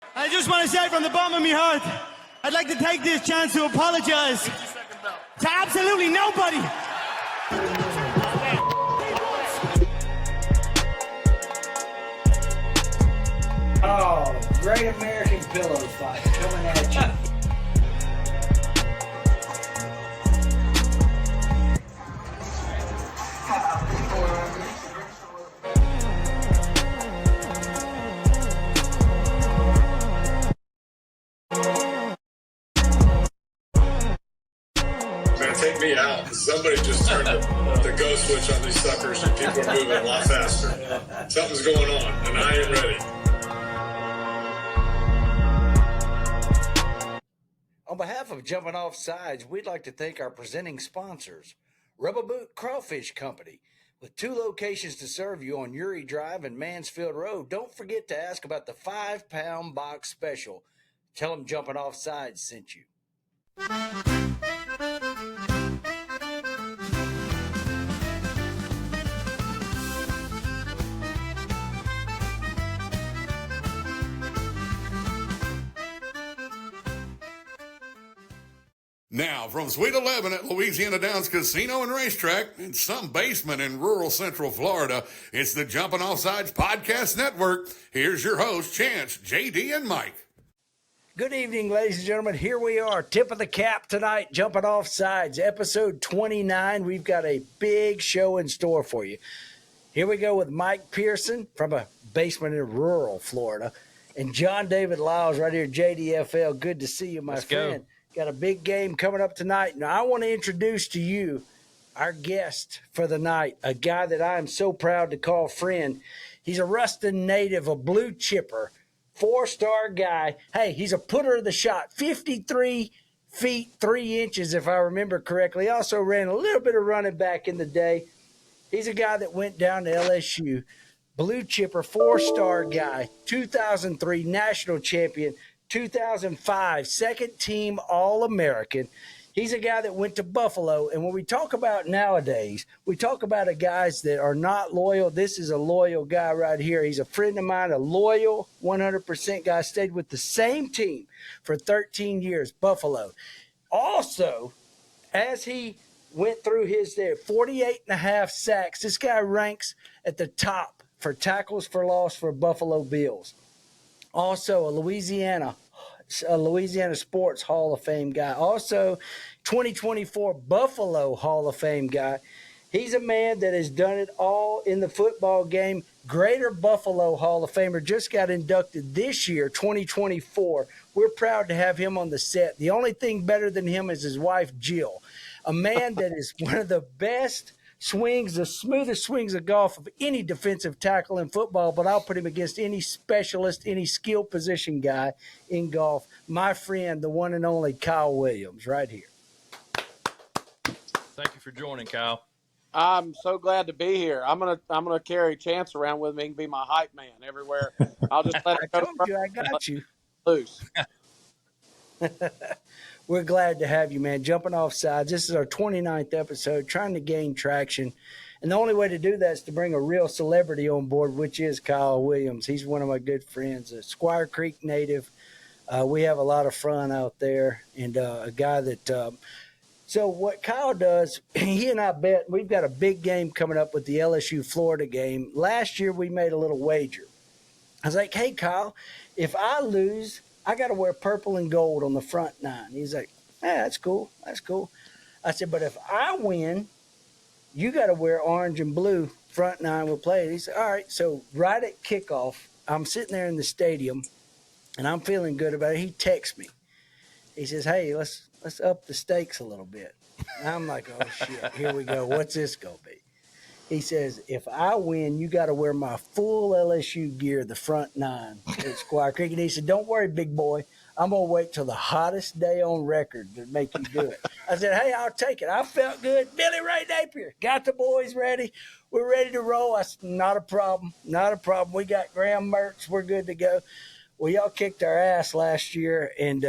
I just want to say from the bottom of my heart, I'd like to take this chance to apologize to absolutely nobody. Oh, Great American Pillow Fight coming at you. Take me out. Somebody just turned the go switch on these suckers and people are moving a lot faster. Something's going on and I ain't ready. On behalf of Jumping Off Sides, we'd like to thank our presenting sponsors, Rubber Boot Crawfish Company. With 2 locations to serve you on Uri Drive and Mansfield Road, don't forget to ask about the 5-pound box special. Tell them Jumping Off Sides sent you. Now, from Suite 11 at Louisiana Downs Casino and Racetrack in some basement in rural Central Florida, it's the Jumping Off Sides Podcast Network. Here's your host, Chance, JD, and Mike. Good evening, ladies and gentlemen. Here we are, tip of the cap tonight, Jumping Off Sides, episode 29. We've got a big show in store for you. Here we go with Mike Pearson from a basement in rural Florida, and John David Lyles right here, JDFL. Good to see you, my friend. Got a big game coming up tonight. Now, I want to introduce to you our guest for the night, a guy that I am so proud to call friend. He's a Ruston native, a blue chipper, 4-star guy. Hey, he's a putter of the shot, 53 feet, 3 inches, if I remember correctly. Also ran a little bit of running back in the day. He's a guy that went down to LSU, blue chipper, 4-star guy, 2003 national champion, 2005 second team All-American. He's a guy that went to Buffalo. And when we talk about nowadays, we talk about a guys that are not loyal. This is a loyal guy right here. He's a friend of mine, a loyal 100% guy. Stayed with the same team for 13 years, Buffalo. Also, as he went through his 48.5 sacks, this guy ranks at the top for tackles for loss for Buffalo Bills. Also, a Louisiana Sports Hall of Fame guy. Also, 2024 Buffalo Hall of Fame guy. He's a man that has done it all in the football game. Greater Buffalo Hall of Famer, just got inducted this year, 2024. We're proud to have him on the set. The only thing better than him is his wife, Jill. A man that is one of the best swings, the smoothest swings of golf of any defensive tackle in football, but I'll put him against any specialist, any skill position guy in golf. My friend, the one and only Kyle Williams, right here. Thank you for joining, Kyle. I'm so glad to be here. I'm gonna carry Chance around with me and be my hype man everywhere. I'll just let it go. I told you, I got you. Loose. We're glad to have you, man. Jumping Off Sides. This is our 29th episode, trying to gain traction. And the only way to do that is to bring a real celebrity on board, which is Kyle Williams. He's one of my good friends, a Squire Creek native. We have a lot of fun out there, and a guy that so what Kyle does, he and I bet we've got a big game coming up with the LSU-Florida game. Last year we made a little wager. I was like, hey, Kyle, if I lose, I got to wear purple and gold on the front 9. He's like, that's cool. That's cool. I said, but if I win, you got to wear orange and blue front 9 will play. He said, all right. So right at kickoff, I'm sitting there in the stadium, and I'm feeling good about it. He texts me. He says, hey, let's up the stakes a little bit. And I'm like, oh, shit, here we go. What's this going to be? He says, if I win, you got to wear my full LSU gear, the front 9 at Squire Creek. And he said, don't worry, big boy. I'm going to wait till the hottest day on record to make you do it. I said, hey, I'll take it. I felt good. Billy Ray Napier, got the boys ready. We're ready to roll. I said, not a problem. Not a problem. We got Graham merch. We're good to go. Well, y'all kicked our ass last year, and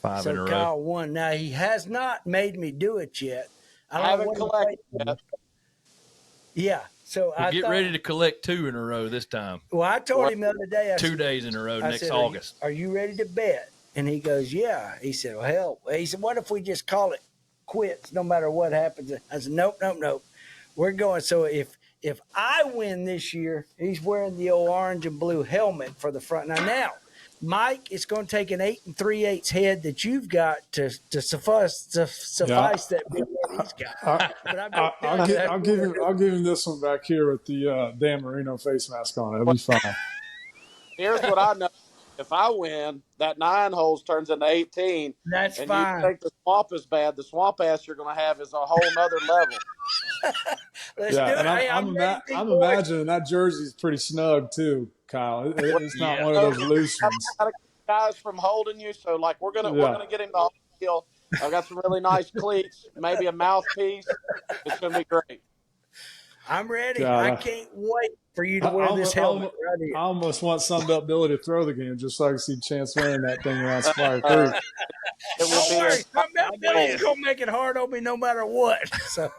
5 in a row. Kyle won. Now, he has not made me do it yet. I haven't collected yet. Yeah. So Well, I get thought, ready to collect 2 in a row this time. well, I told him the other day, 2 days in a row I next said, August. Are you ready to bet? And he goes, yeah. He said, well, hell. He said, what if we just call it quits no matter what happens? I said, nope. We're going. So if I win this year, he's wearing the old orange and blue helmet for the front. Now, Mike, it's going to take an 8 3/8 head that you've got to suffice that big head he's got. I'll give him this one back here with the Dan Marino face mask on. It'll be fine. Here's what I know. If I win, that 9 holes turns into 18. That's and fine. you think the swamp is bad, the swamp ass you're going to have is a whole nother level. Let's do it. And Hey, I'm ready, big boy. imagining that jersey's pretty snug too, Kyle. It's not one of those loose ones. Got to keep guys from holding you. So, like, we're gonna get him the whole deal. I've got some really nice cleats, maybe a mouthpiece. It's going to be great. I'm ready. God, I can't wait for you to wear this helmet right here. I almost want Sunbelt Billy to throw the game just so I can see Chance wearing that thing around Spire Creek. Don't worry, Sunbelt Billy's going to make it hard on me no matter what. So.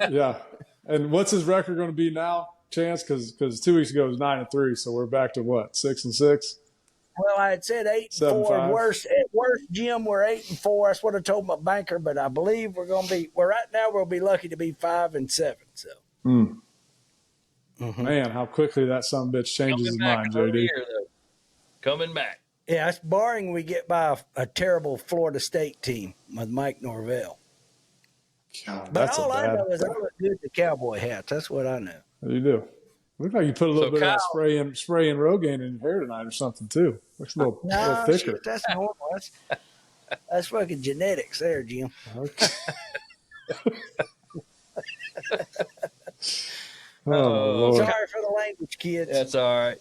Yeah. And what's his record going to be now, Chance? Because 2 weeks ago it was 9-3, so we're back to what, 6-6? Well, I had said 8-4. At worst, Jim, we're 8-4. That's what I told my banker. But I believe we're going to be. Well, right now we'll be lucky to be 5-7. So. Man, how quickly that son of a bitch changes his mind, JD. Coming back. Yeah, it's barring we get by a terrible Florida State team with Mike Norvell. God, but all I know is I look good in the cowboy hats. That's what I know. You do. Look like you put a little bit of that spray and Rogaine in your hair tonight or something too. Looks a little thicker. Shit, that's normal. That's fucking genetics there, Jim. Okay. Lord. Sorry for the language, kids. That's all right.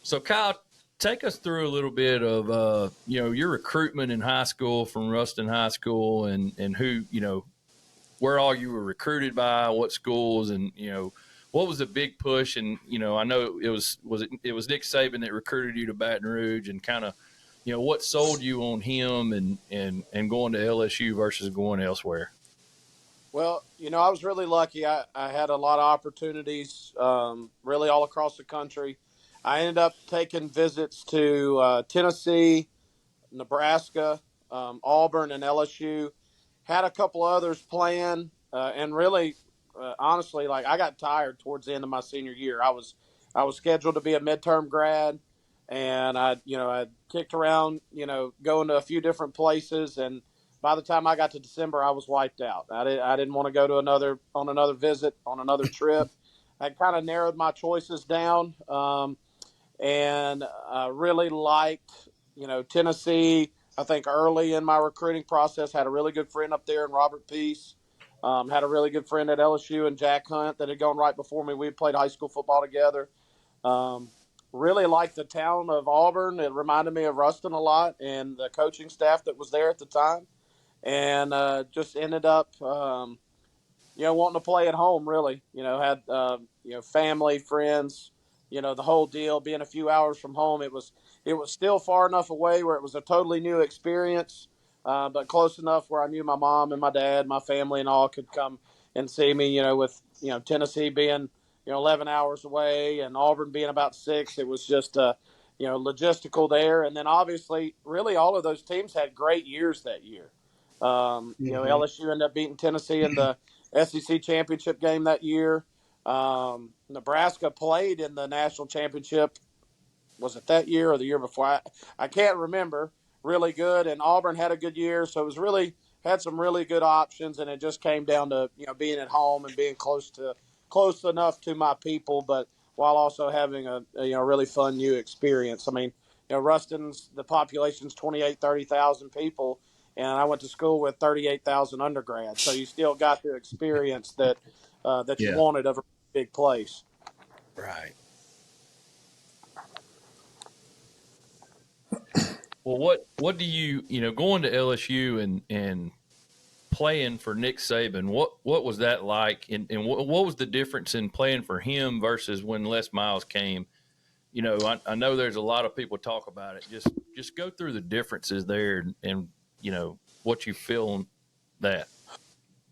So, Kyle, take us through a little bit of your recruitment in high school from Ruston High School, and who where all you were recruited by, what schools, and what was the big push? And I know it was Nick Saban that recruited you to Baton Rouge, and kind of what sold you on him and going to LSU versus going elsewhere. Well, I was really lucky. I had a lot of opportunities, really all across the country. I ended up taking visits to Tennessee, Nebraska, Auburn, and LSU. Had a couple others planned, and really, honestly, like I got tired towards the end of my senior year. I was scheduled to be a midterm grad, and I kicked around, going to a few different places, and by the time I got to December, I was wiped out. I didn't want to go to another visit, on another trip. I kind of narrowed my choices down, and really liked, Tennessee. I think early in my recruiting process, had a really good friend up there in Robert Peace. Had a really good friend at LSU and Jack Hunt that had gone right before me. We had played high school football together. Really liked the town of Auburn. It reminded me of Ruston a lot, and the coaching staff that was there at the time. And just ended up, wanting to play at home, really. Had, family, friends, the whole deal. Being a few hours from home, it was still far enough away where it was a totally new experience, but close enough where I knew my mom and my dad, my family and all could come and see me, with, Tennessee being, 11 hours away and Auburn being about 6. It was just, logistical there. And then obviously, really all of those teams had great years that year. LSU ended up beating Tennessee in the SEC championship game that year. Nebraska played in the national championship. Was it that year or the year before? I can't remember. Really good. And Auburn had a good year. So it was really had some really good options. And it just came down to, being at home and being close enough to my people, but while also having a really fun new experience. I mean, Ruston's, the population's 30,000 people. And I went to school with 38,000 undergrads, so you still got the experience that you wanted of a big place. Right. Well, what do you going to LSU and playing for Nick Saban? What was that like, and what was the difference in playing for him versus when Les Miles came? I know there's a lot of people talk about it. Just go through the differences there and what you feel on that.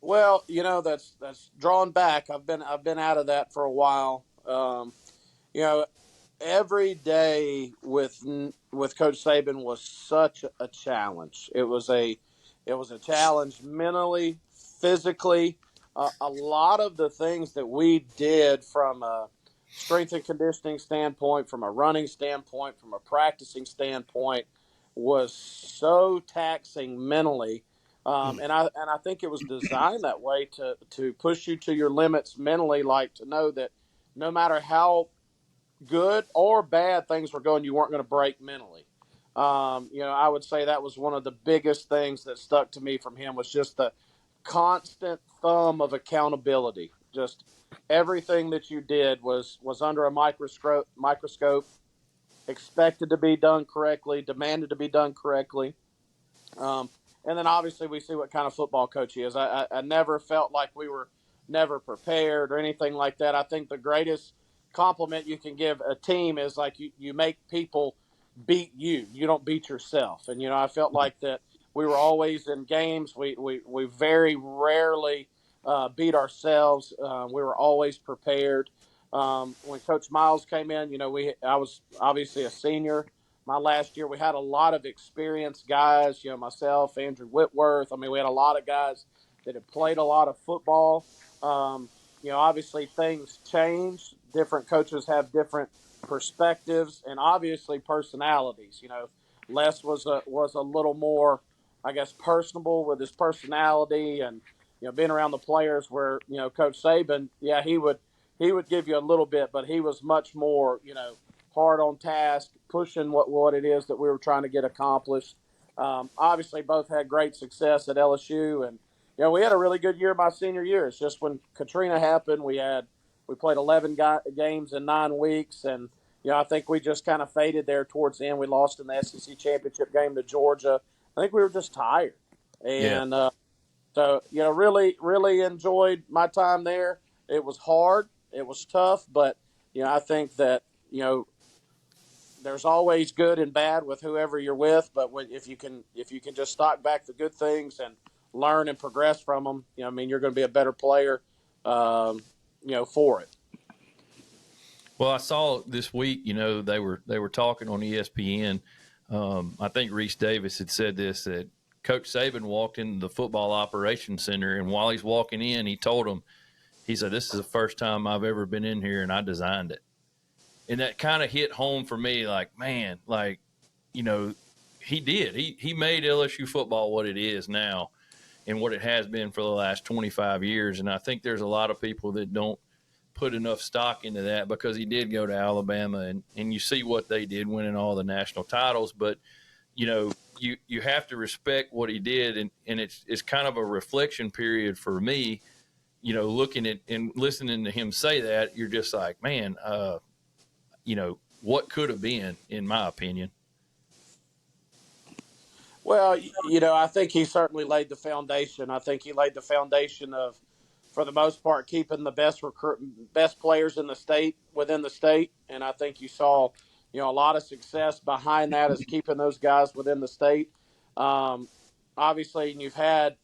Well, that's drawn back. I've been out of that for a while. You know, every day with Coach Saban was such a challenge. It was a challenge mentally, physically. A lot of the things that we did from a strength and conditioning standpoint, from a running standpoint, from a practicing standpoint, was so taxing mentally. And I think it was designed that way to push you to your limits mentally, like to know that no matter how good or bad things were going, you weren't going to break mentally. I would say that was one of the biggest things that stuck to me from him was just the constant thumb of accountability. Just everything that you did was under a microscope, expected to be done correctly, demanded to be done correctly. Um, and then obviously we see what kind of football coach he is. I never felt like we were never prepared or anything like that. I think the greatest compliment you can give a team is like you make people beat you. You don't beat yourself. And, I felt like that we were always in games. We very rarely beat ourselves. We were always prepared. When Coach Miles came in, I was obviously a senior my last year. We had a lot of experienced guys, myself, Andrew Whitworth. I mean, we had a lot of guys that had played a lot of football. Obviously things change. Different coaches have different perspectives and obviously personalities. Les was a little more, I guess, personable with his personality and being around the players. Where Coach Saban, yeah, he would give you a little bit, but he was much more hard on task, pushing what it is that we were trying to get accomplished. Obviously, both had great success at LSU, and we had a really good year my senior year. It's just when Katrina happened, we played 11 games in 9 weeks, and I think we just kind of faded there towards the end. We lost in the SEC championship game to Georgia. I think we were just tired, Yeah. and so really, really enjoyed my time there. It was hard, it was tough, but I think that there's always good and bad with whoever you're with, but if you can just stock back the good things and learn and progress from them, you're going to be a better player, for it. Well, I saw this week, they were talking on ESPN. I think Reese Davis had said this, that Coach Saban walked into the football operations center, and while he's walking in, he told them, he said, "This is the first time I've ever been in here, and I designed it." And that kind of hit home for me, like, man, like, he did. He made LSU football what it is now and what it has been for the last 25 years. And I think there's a lot of people that don't put enough stock into that, because he did go to Alabama, and you see what they did, winning all the national titles. But, you have to respect what he did. And it's kind of a reflection period for me, looking at and listening to him say that. You're just like, man, what could have been, in my opinion. Well, I think he certainly laid the foundation. I think he laid the foundation of, for the most part, keeping the best players in the state within the state, and I think you saw, a lot of success behind that is keeping those guys within the state. Obviously, and you've had,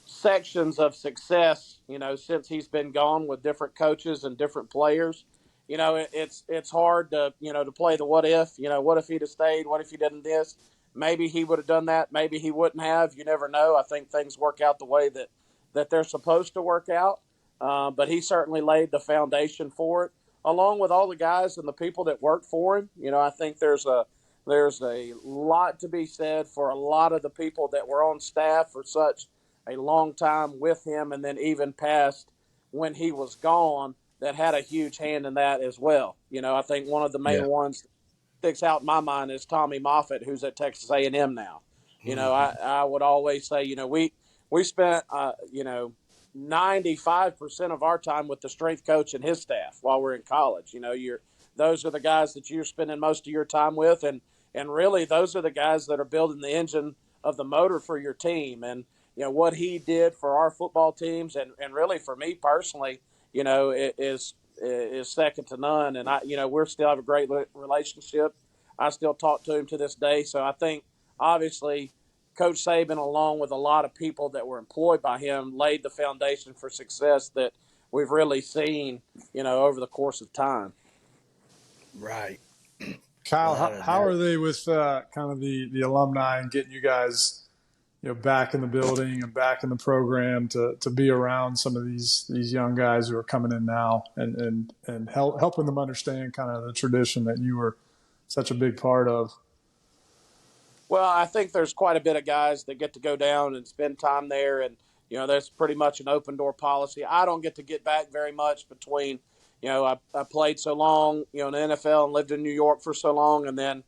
sections of success, since he's been gone with different coaches and different players. It's hard to play the what if. What if he'd have stayed? What if he didn't this? Maybe he would have done that. Maybe he wouldn't have. You never know. I think things work out the way that they're supposed to work out. But he certainly laid the foundation for it, along with all the guys and the people that worked for him. I think there's a lot to be said for a lot of the people that were on staff for such a long time with him, and then even past when he was gone, that had a huge hand in that as well. I think one of the main Yeah. ones that sticks out in my mind is Tommy Moffitt, who's at Texas A&M now. I would always say, we spent 95% of our time with the strength coach and his staff while we're in college. Those are the guys that you're spending most of your time with, and really those are the guys that are building the engine of the motor for your team. And what he did for our football teams, and really for me personally, it is second to none. And we're still have a great relationship. I still talk to him to this day. So I think obviously Coach Saban, along with a lot of people that were employed by him, laid the foundation for success that we've really seen, over the course of time. Right. Kyle, Without a how doubt. are they with kind of the alumni and getting you guys, back in the building and back in the program to be around some of these young guys who are coming in now and helping them understand kind of the tradition that you were such a big part of? Well, I think there's quite a bit of guys that get to go down and spend time there, and that's pretty much an open door policy. I don't get back very much between, I played so long, in the NFL and lived in New York for so long, and then,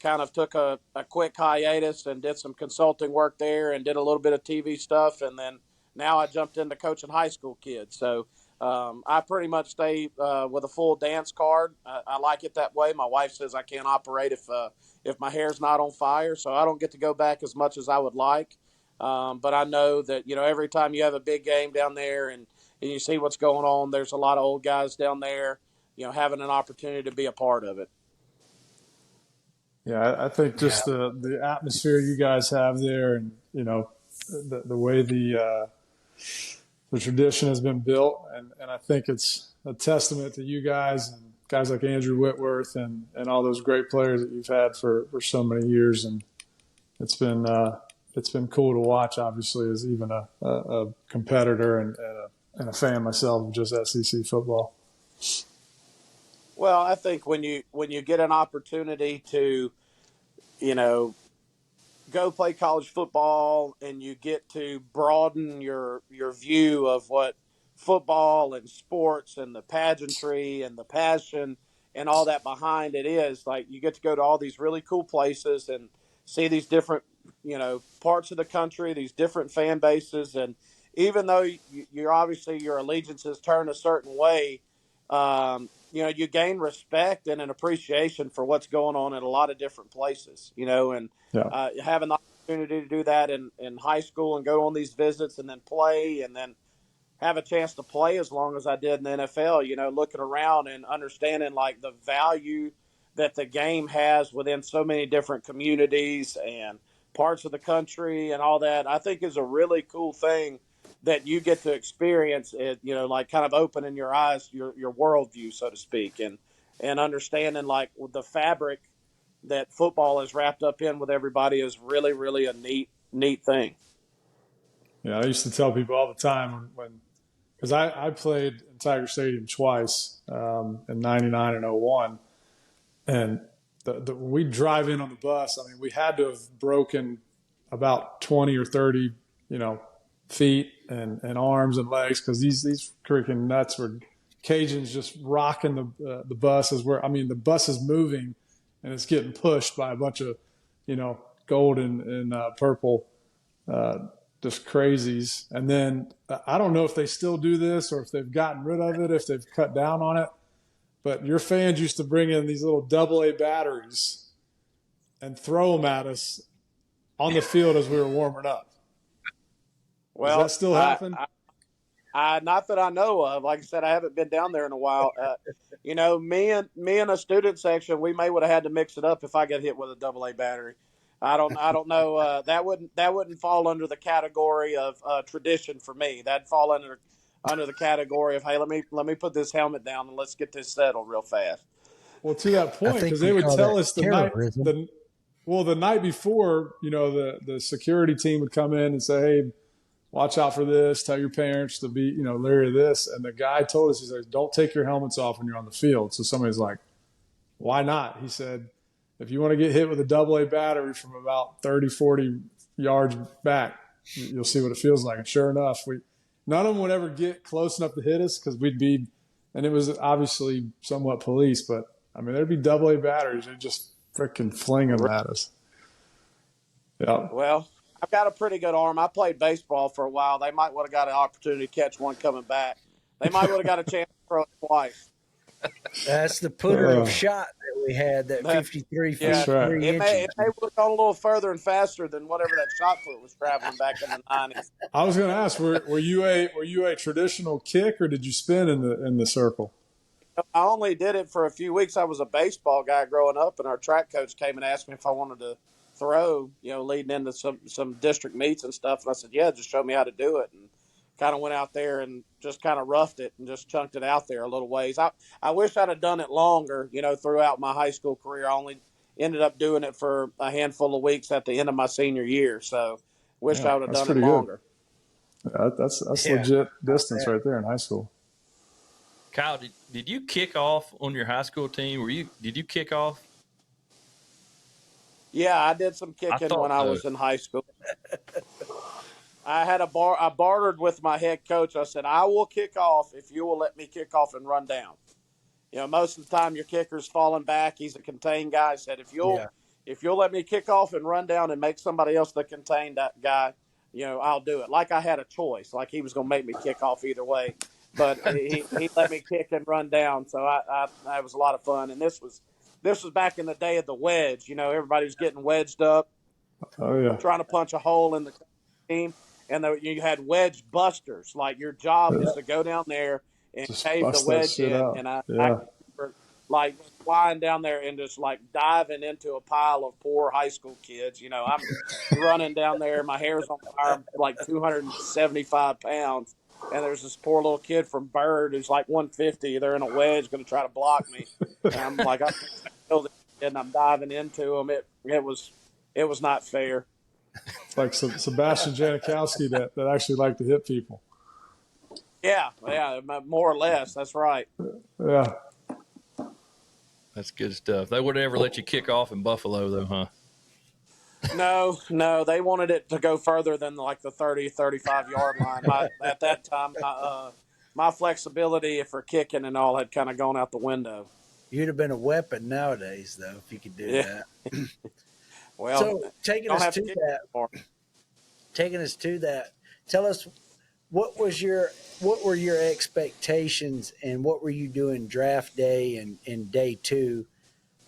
kind of took a quick hiatus and did some consulting work there and did a little bit of TV stuff, and then now I jumped into coaching high school kids. So I pretty much stay with a full dance card. I like it that way. My wife says I can't operate if my hair's not on fire, so I don't get to go back as much as I would like. But I know that, every time you have a big game down there and you see what's going on, there's a lot of old guys down there, having an opportunity to be a part of it. Yeah, I think just the atmosphere you guys have there, and the way the tradition has been built, and I think it's a testament to you guys and guys like Andrew Whitworth and all those great players that you've had for so many years, and it's been cool to watch. Obviously, as even a competitor and a fan myself of just SEC football. Well, I think when you get an opportunity to, go play college football and you get to broaden your view of what football and sports and the pageantry and the passion and all that behind it is, like, you get to go to all these really cool places and see these different, parts of the country, these different fan bases. And even though you're obviously your allegiances turn a certain way, you gain respect and an appreciation for what's going on in a lot of different places, and having the opportunity to do that in high school and go on these visits and then play and then have a chance to play as long as I did in the NFL, looking around and understanding like the value that the game has within so many different communities and parts of the country and all that, I think is a really cool thing that you get to experience it, like kind of opening your eyes, your worldview, so to speak, and understanding like the fabric that football is wrapped up in with everybody is really, really a neat thing. Yeah, I used to tell people all the time because I played in Tiger Stadium twice in '99 and '01, and we'd drive in on the bus. I mean, we had to have broken about 20 or 30, feet and arms and legs because these freaking nuts were Cajuns just rocking the bus the bus is moving and it's getting pushed by a bunch of gold and purple just crazies. And then I don't know if they still do this or if they've gotten rid of it, if they've cut down on it, but your fans used to bring in these little AA batteries and throw them at us on the field as we were warming up. Well, does that still happen? I not that I know of. Like I said, I haven't been down there in a while. Me and a student section, we may would have had to mix it up if I get hit with a AA battery. I don't know. That wouldn't fall under the category of tradition for me. That'd fall under the category of, hey, let me put this helmet down and let's get this settled real fast. Well, to that point, because they would tell us the night before, the security team would come in and say, hey, watch out for this. Tell your parents to be, leery of this. And the guy told us, he said, don't take your helmets off when you're on the field. So somebody's like, why not? He said, if you want to get hit with a AA battery from about 30, 40 yards back, you'll see what it feels like. And sure enough, none of them would ever get close enough to hit us because and it was obviously somewhat police, but I mean, there'd be AA batteries. They'd just freaking fling them at us. Yeah. Well, I've got a pretty good arm. I played baseball for a while. They might would have got an opportunity to catch one coming back. They might would have got a chance to throw it twice. That's the putter of shot that we had, that 53 feet, That's right. 3 It may inches. would have gone a little further and faster than whatever that shot put was traveling back in the 90s. I was going to ask, were you a traditional kick or did you spin in the circle? I only did it for a few weeks. I was a baseball guy growing up, and our track coach came and asked me if I wanted to throw, leading into some district meets and stuff. And I said, yeah, just show me how to do it. And kind of went out there and just kind of roughed it and just chunked it out there a little ways. I wish I'd have done it longer, throughout my high school career. I only ended up doing it for a handful of weeks at the end of my senior year. So wish I would have done it longer. That's legit distance right there in high school. Kyle, did you kick off on your high school team? Did you kick off? Yeah, I did some kicking when I was in high school. I bartered with my head coach. I said, I will kick off if you will let me kick off and run down. Most of the time your kicker's falling back. He's a contained guy. I said, if you'll let me kick off and run down and make somebody else the contained guy, I'll do it. Like I had a choice. Like he was going to make me kick off either way. But he let me kick and run down. So it was a lot of fun. And this was back in the day of the wedge. Everybody was getting wedged up. Oh, yeah. Trying to punch a hole in the team. And you had wedge busters. Like your job is to go down there and just cave the wedge in. Out. And I remember like flying down there and just like diving into a pile of poor high school kids. I'm running down there. My hair's on fire. I'm like 275 pounds. And there's this poor little kid from Bird who's like 150. They're in a wedge going to try to block me. And I'm like, and I'm diving into them. It was not fair. It's like Sebastian Janikowski that actually liked to hit people. Yeah, more or less. That's right. Yeah. That's good stuff. They would never let you kick off in Buffalo, though, huh? No, they wanted it to go further than like the 30, 35-yard line. At that time, my flexibility for kicking and all had kind of gone out the window. You'd have been a weapon nowadays, though, if you could do that. Well, so taking us to that, tell us what were your expectations and what were you doing draft day and day two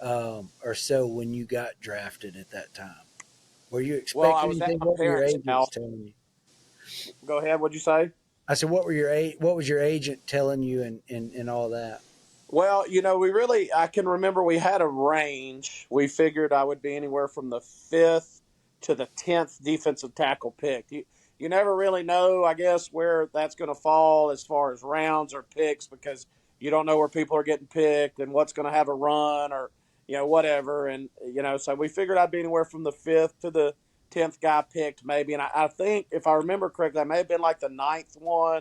or so when you got drafted at that time? Were you expecting anything? What were your agents telling you? Go ahead. What'd you say? I said, what was your agent telling you and all that? Well, I can remember we had a range. We figured I would be anywhere from the 5th to the 10th defensive tackle pick. You never really know, I guess, where that's going to fall as far as rounds or picks because you don't know where people are getting picked and what's going to have a run or, whatever. And, so we figured I'd be anywhere from the 5th to the 10th guy picked maybe. And I think, if I remember correctly, I may have been like the 9th or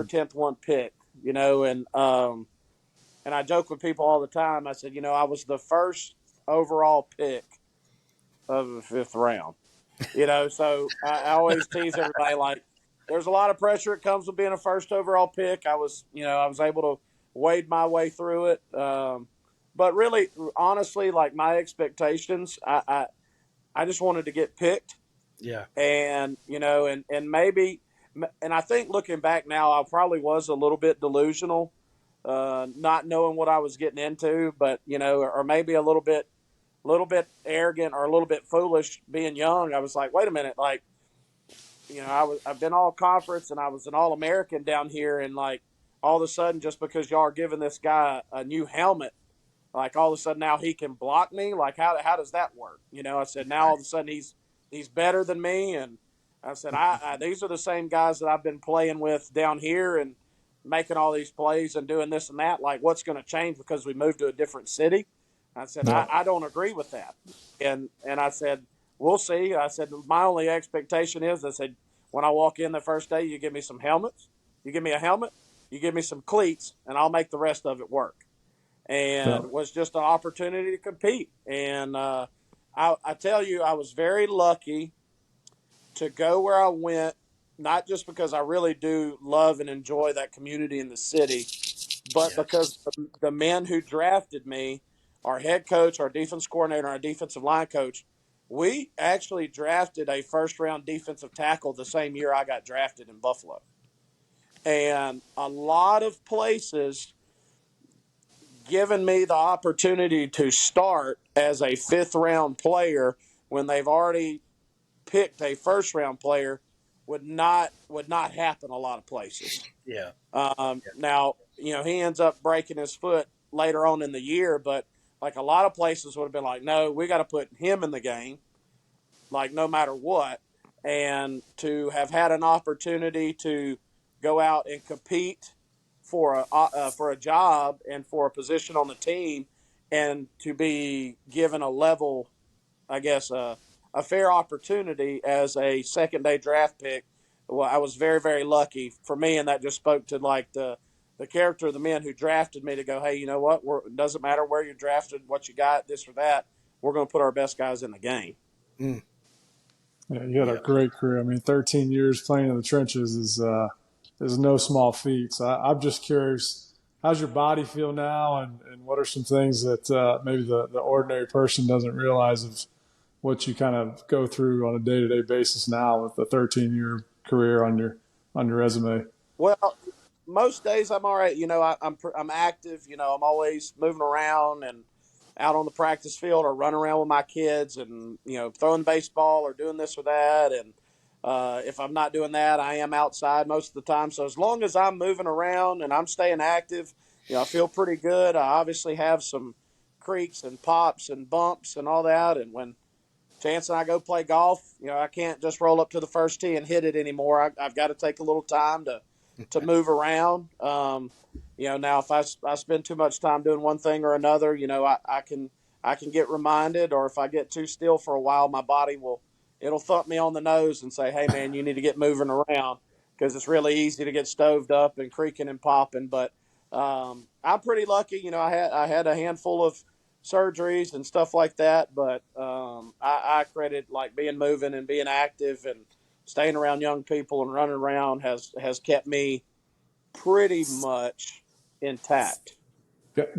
10th one picked, and I joke with people all the time. I said, I was the first overall pick of the 5th round. So I always tease everybody like, there's a lot of pressure that comes with being a first overall pick. I was able to wade my way through it. But really, honestly, like my expectations, I just wanted to get picked. Yeah. And, and maybe, and I think looking back now, I probably was a little bit delusional. Not knowing what I was getting into, but or maybe a little bit arrogant or a little bit foolish being young. I was like, wait a minute, like, I've been all conference and I was an All-American down here, and like all of a sudden, just because y'all are giving this guy a new helmet, like all of a sudden now he can block me. Like how does that work? I said now all of a sudden he's better than me, and I said these are the same guys that I've been playing with down here and making all these plays and doing this and that. Like, what's going to change because we moved to a different city? I said, I don't agree with that. And I said, we'll see. I said, my only expectation is, I said, when I walk in the first day, you give me some helmets. You give me a helmet. You give me some cleats, and I'll make the rest of it work. And it was just an opportunity to compete. And I tell you, I was very lucky to go where I went, not just because I really do love and enjoy that community in the city, but because the men who drafted me, our head coach, our defense coordinator, our defensive line coach, we actually drafted a first-round defensive tackle the same year I got drafted in Buffalo. And a lot of places given me the opportunity to start as a 5th-round player when they've already picked a first-round player would not happen a lot of places. Yeah. Now, he ends up breaking his foot later on in the year, but like a lot of places would have been like, no, we got to put him in the game, like no matter what. And to have had an opportunity to go out and compete for a job and for a position on the team, and to be given a level, I guess, a fair opportunity as a second day draft pick. Well, I was very, very lucky for me, and that just spoke to like the character of the men who drafted me to go, hey, you know what? It doesn't matter where you're drafted, what you got, this or that. We're going to put our best guys in the game. Mm. Yeah, you had a great career. I mean, 13 years playing in the trenches is no small feat. So I'm just curious, how's your body feel now, and what are some things that maybe the ordinary person doesn't realize of what you kind of go through on a day-to-day basis now with a 13-year career on your resume? Well, most days I'm all right. You know, I'm active. You know, I'm always moving around and out on the practice field or running around with my kids and, you know, throwing baseball or doing this or that. And if I'm not doing that, I am outside most of the time. So as long as I'm moving around and I'm staying active, you know, I feel pretty good. I obviously have some creaks and pops and bumps and all that. And when Chance and I go play golf, you know, I can't just roll up to the first tee and hit it anymore. I've got to take a little time to move around. You know, now if I spend too much time doing one thing or another, you know, I can get reminded, or if I get too still for a while, my body it'll thump me on the nose and say, hey man, you need to get moving around, because it's really easy to get stoved up and creaking and popping. But I'm pretty lucky. You know, I had a handful of surgeries and stuff like that, but I credit like being moving and being active and staying around young people and running around has kept me pretty much intact.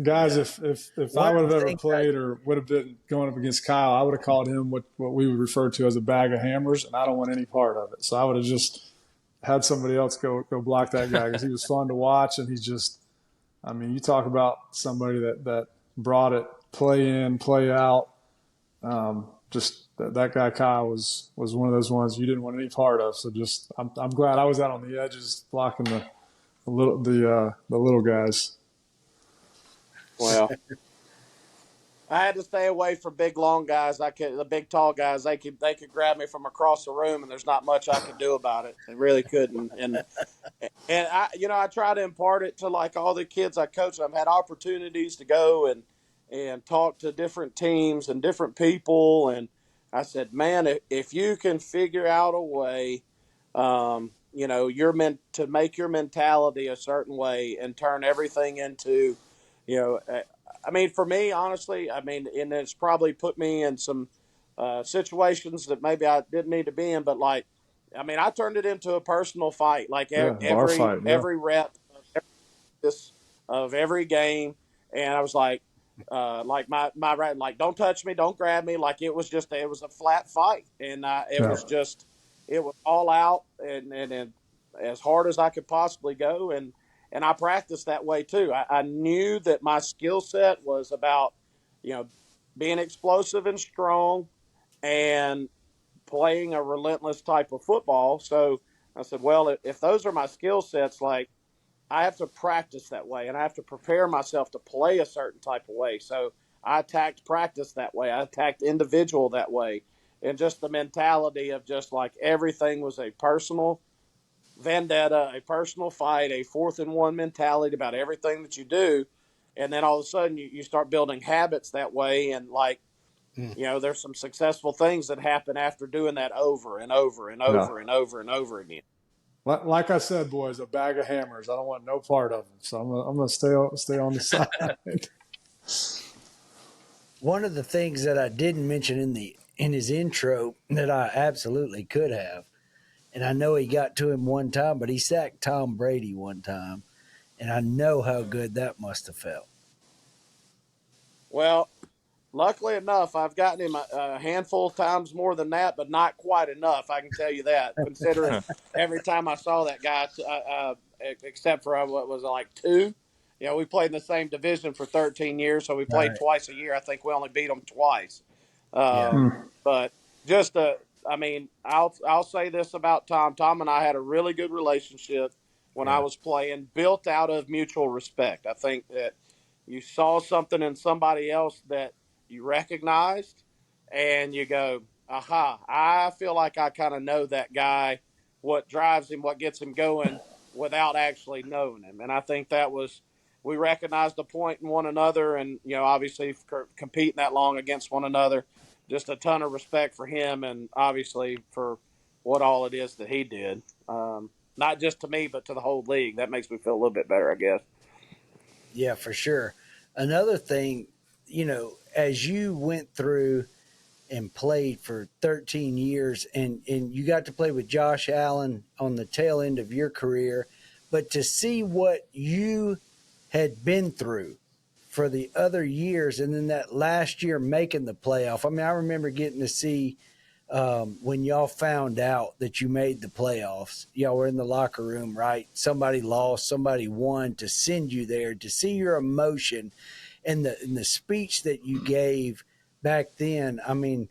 Guys, Yeah. if I One would of have the ever things played or would have been going up against Kyle, I would have called him what we would refer to as a bag of hammers, and I don't want any part of it. So I would have just had somebody else go block that guy, because he was fun to watch, and he's just, I mean, you talk about somebody that brought it play in, play out. Just that guy Kyle was one of those ones you didn't want any part of. So just I'm glad I was out on the edges blocking the little guys. Well, I had to stay away from big long guys. The big tall guys. They could grab me from across the room, and there's not much I could do about it. They really couldn't. And I, you know, I try to impart it to like all the kids I coach. I've had opportunities to go and talk to different teams and different people, and I said, man, if you can figure out a way, you know, you're meant to make your mentality a certain way and turn everything into, you know, I mean, for me, honestly, I mean, and it's probably put me in some situations that maybe I didn't need to be in, but like, I mean, I turned it into a personal fight. Like Yeah, bar fight. Yeah. every rep of every game, and I was like my right, like don't touch me, don't grab me. Like it was a flat fight, and it was all out and as hard as I could possibly go, and I practiced that way too. I knew that my skill set was about, you know, being explosive and strong and playing a relentless type of football. So I said, well, if those are my skill sets, like I have to practice that way and I have to prepare myself to play a certain type of way. So I attacked practice that way. I attacked individual that way. And just the mentality of just like everything was a personal vendetta, a personal fight, a 4th-and-1 mentality about everything that you do. And then all of a sudden you start building habits that way. And like, you know, there's some successful things that happen after doing that over and over and over and over and over again. Like I said, boys, a bag of hammers. I don't want no part of them. So I'm gonna stay on the side. One of the things that I didn't mention in his intro that I absolutely could have, and I know he got to him one time, but he sacked Tom Brady one time, and I know how good that must have felt. Well, luckily enough, I've gotten him a handful of times more than that, but not quite enough. I can tell you that. Considering every time I saw that guy, except for what was it, like 2. You know, we played in the same division for 13 years, so we played Right. twice a year. I think we only beat them twice. Yeah. But just I mean, I'll say this about Tom. Tom and I had a really good relationship when I was playing, built out of mutual respect. I think that you saw something in somebody else that you recognized, and you go, aha, I feel like I kind of know that guy, what drives him, what gets him going without actually knowing him. And I think that was, we recognized the point in one another, and, obviously competing that long against one another, just a ton of respect for him and obviously for what all it is that he did. Not just to me, but to the whole league. That makes me feel a little bit better, I guess. Yeah, for sure. Another thing, as you went through and played for 13 years and you got to play with Josh Allen on the tail end of your career, but to see what you had been through for the other years and then that last year making the playoff. I mean, I remember getting to see when y'all found out that you made the playoffs. Y'all were in the locker room, right? Somebody lost, somebody won, to send you there, to see your emotion and the speech that you gave back then. I mean,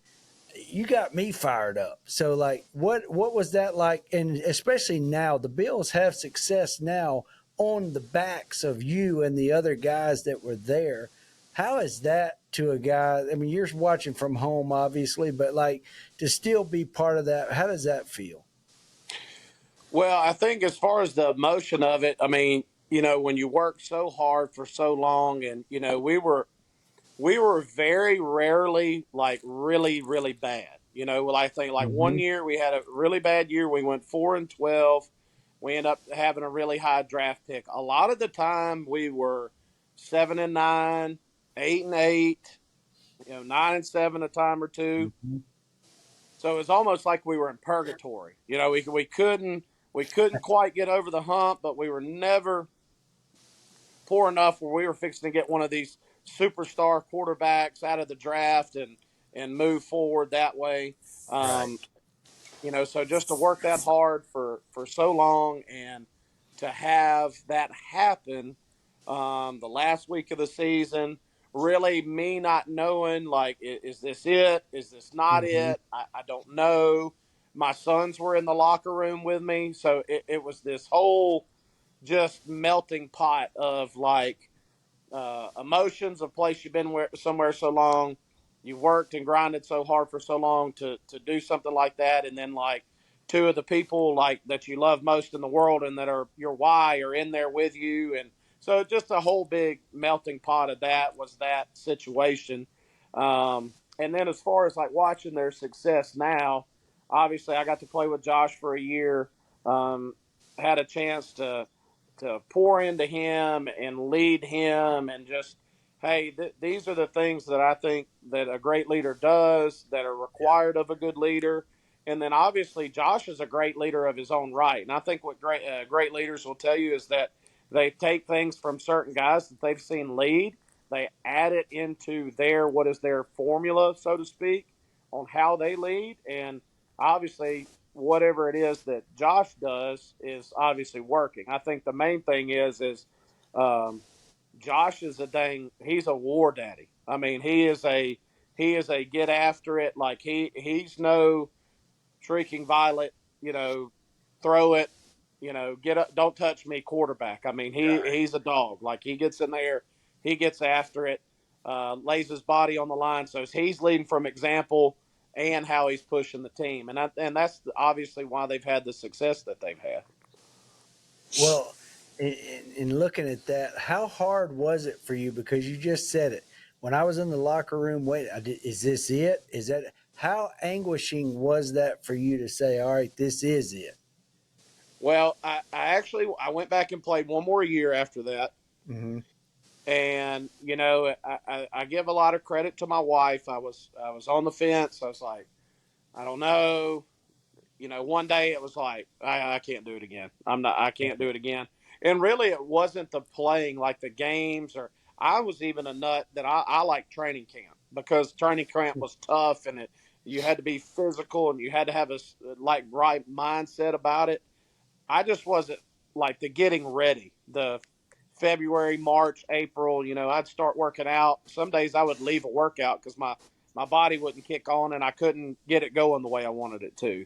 you got me fired up. So, like, what was that like? And especially now, the Bills have success now on the backs of you and the other guys that were there. How is that to a guy? I mean, you're watching from home, obviously, but like to still be part of that, how does that feel? Well, I think as far as the emotion of it, I mean, when you work so hard for so long, and we were very rarely like really really bad. Well, I think like one Mm-hmm. year we had a really bad year. We went 4-12. We ended up having a really high draft pick. A lot of the time we were 7-9, 8-8, 9-7 a time or two. Mm-hmm. So it was almost like we were in purgatory. We couldn't quite get over the hump, but we were never poor enough where we were fixing to get one of these superstar quarterbacks out of the draft and move forward that way. Right. Um, so just to work that hard for so long and to have that happen the last week of the season, really me not knowing, like, is this it? Is this not Mm-hmm. it? I don't know. My sons were in the locker room with me. So it was this whole just melting pot of like emotions of place you've been somewhere so long, you worked and grinded so hard for so long to do something like that, and then like two of the people like that you love most in the world and that are your why are in there with you, and so just a whole big melting pot of that was that situation. And then as far as like watching their success now, obviously I got to play with Josh for a year. Had a chance to pour into him and lead him and just, hey, these are the things that I think that a great leader does that are required of a good leader. And then obviously Josh is a great leader of his own right. And I think what great leaders will tell you is that they take things from certain guys that they've seen lead, they add it into what is their formula, so to speak, on how they lead. And obviously whatever it is that Josh does is obviously working. I think the main thing is um, Josh is he's a war daddy. I mean, he is a get after it. Like he's no shrieking violet, throw it, get up, don't touch me quarterback. I mean, he's a dog. Like he gets in there, he gets after it, lays his body on the line. So he's leading from example and how he's pushing the team, and that's obviously why they've had the success that they've had. Well, in looking at that, how hard was it for you? Because you just said it. When I was in the locker room, wait, is this it? Is that how anguishing was that for you to say, all right, this is it? Well, I went back and played one more year after that. Mm-hmm. And I give a lot of credit to my wife. I was on the fence. I was like, I don't know. One day it was like, I can't do it again. I can't do it again. And really, it wasn't the playing, like the games, or I was even a nut that I like training camp because training camp was tough and you had to be physical and you had to have a like right mindset about it. I just wasn't like the getting ready, the February, March, April, I'd start working out. Some days I would leave a workout because my body wouldn't kick on and I couldn't get it going the way I wanted it to.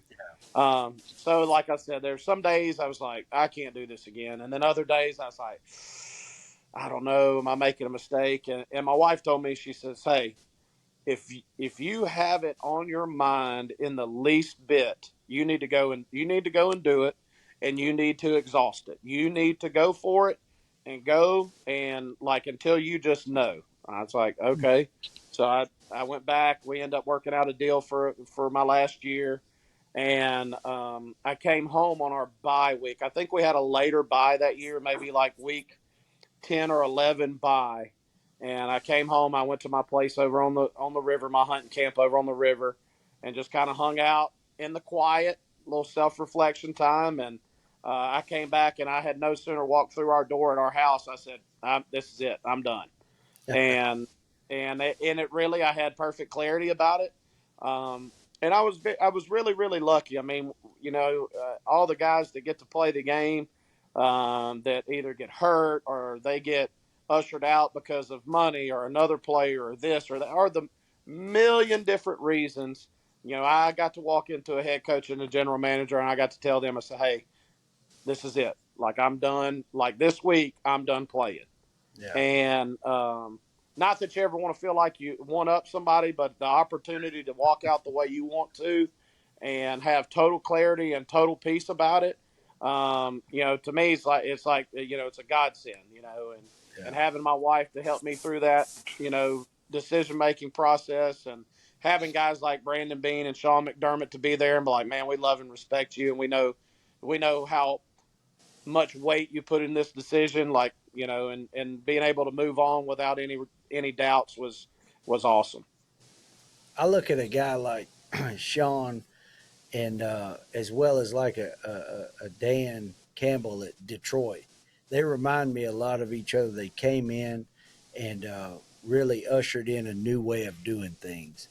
So like I said, there's some days I was like, I can't do this again. And then other days I was like, I don't know, am I making a mistake? And my wife told me, she says, hey, if you have it on your mind in the least bit, you need to go and do it, and you need to exhaust it. You need to go for it and go and like until you just know. I was like, okay. So I went back. We ended up working out a deal for my last year, and I came home on our bye week. I think we had a later bye that year, maybe like week 10 or 11 bye. And I came home. I went to my place over on the river, my hunting camp over on the river, and just kind of hung out in the quiet, little self reflection time. And I came back, and I had no sooner walked through our door at our house. I said, "This is it. I'm done." And it really, I had perfect clarity about it. And I was really really lucky. I mean, all the guys that get to play the game, that either get hurt or they get ushered out because of money or another player or this or that, or the million different reasons. I got to walk into a head coach and a general manager, and I got to tell them, I said, hey, this is it. Like, I'm done. Like, this week, I'm done playing. Yeah. And not that you ever want to feel like you one up somebody, but the opportunity to walk out the way you want to and have total clarity and total peace about it. To me, it's like it's a godsend, and having my wife to help me through that, decision making process, and having guys like Brandon Bean and Sean McDermott to be there and be like, man, we love and respect you, and we know how much weight you put in this decision, like, and being able to move on without any doubts was awesome. I look at a guy like Sean and as well as like a Dan Campbell at Detroit. They remind me a lot of each other. They came in and really ushered in a new way of doing things,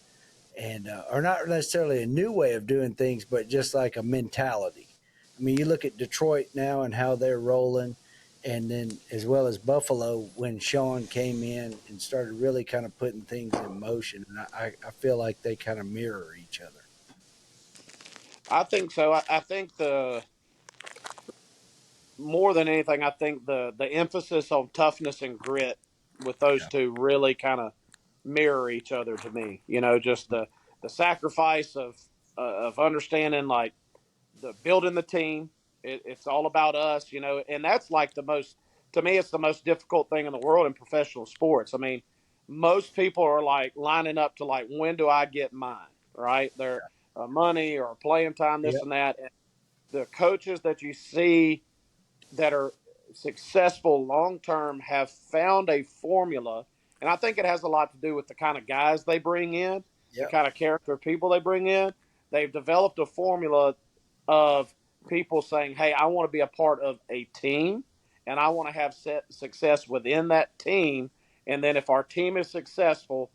and or not necessarily a new way of doing things, but just like a mentality. I mean, you look at Detroit now and how they're rolling, and then as well as Buffalo when Sean came in and started really kind of putting things in motion. And I feel like they kind of mirror each other. I think so. I think more than anything, I think the emphasis on toughness and grit with those two really kind of mirror each other to me. Just the sacrifice of understanding, like, the building the team. It's all about us, and that's like to me, it's the most difficult thing in the world in professional sports. I mean, most people are like lining up to like, when do I get mine? Right? Their money or playing time, this Yep. and that. And the coaches that you see that are successful long term have found a formula, and I think it has a lot to do with the kind of guys they bring in, the Yep. kind of character of people they bring in. They've developed a formula of people saying, "Hey, I want to be a part of a team, and I want to have success within that team. And then if our team is successful,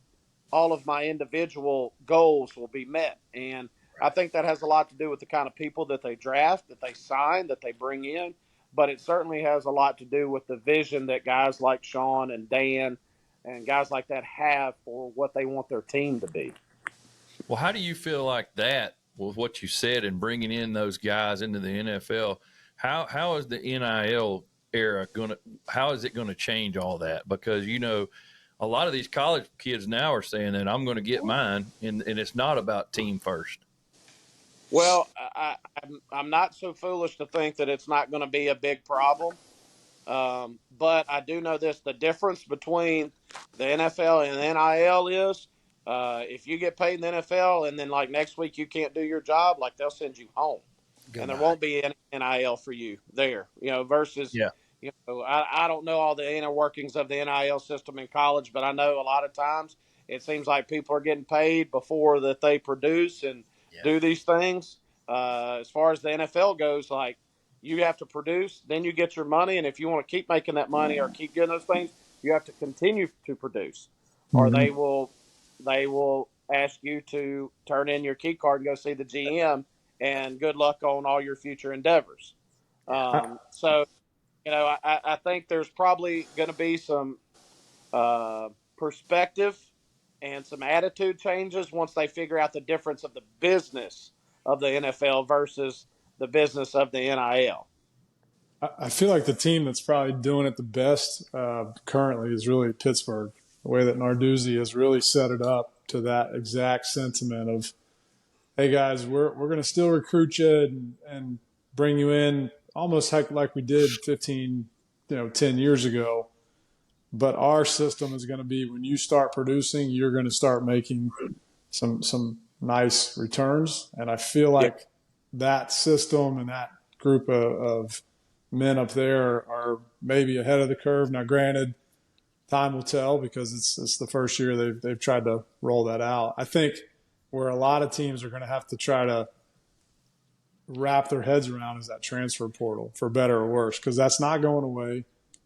all of my individual goals will be met." And I think that has a lot to do with the kind of people that they draft, that they sign, that they bring in. But it certainly has a lot to do with the vision that guys like Sean and Dan and guys like that have for what they want their team to be. Well, how do you feel like that with what you said and bringing in those guys into the NFL? How is the NIL era how is it going to change all that? Because, a lot of these college kids now are saying that I'm going to get mine, and it's not about team first. Well, I'm not so foolish to think that it's not going to be a big problem. But I do know this: the difference between the NFL and NIL is, if you get paid in the NFL and then like next week you can't do your job, like, they'll send you home. Goodbye. And there won't be any NIL for you there, versus, Yeah. I don't know all the inner workings of the NIL system in college, but I know a lot of times it seems like people are getting paid before that they produce and do these things. As far as the NFL goes, like, you have to produce, then you get your money. And if you want to keep making that money or keep getting those things, you have to continue to produce, or they will ask you to turn in your key card and go see the GM, and good luck on all your future endeavors. So, I think there's probably going to be some perspective and some attitude changes once they figure out the difference of the business of the NFL versus the business of the NIL. I feel like the team that's probably doing it the best currently is really Pittsburgh. The way that Narduzzi has really set it up to that exact sentiment of, hey guys, we're going to still recruit you and bring you in almost like we did 10 years ago. But our system is going to be, when you start producing, you're going to start making some nice returns. And I feel like that system and that group of men up there are maybe ahead of the curve. Now, granted, time will tell because it's the first year they've tried to roll that out. I think where a lot of teams are going to have to try to wrap their heads around is that transfer portal, for better or worse, because that's not going away.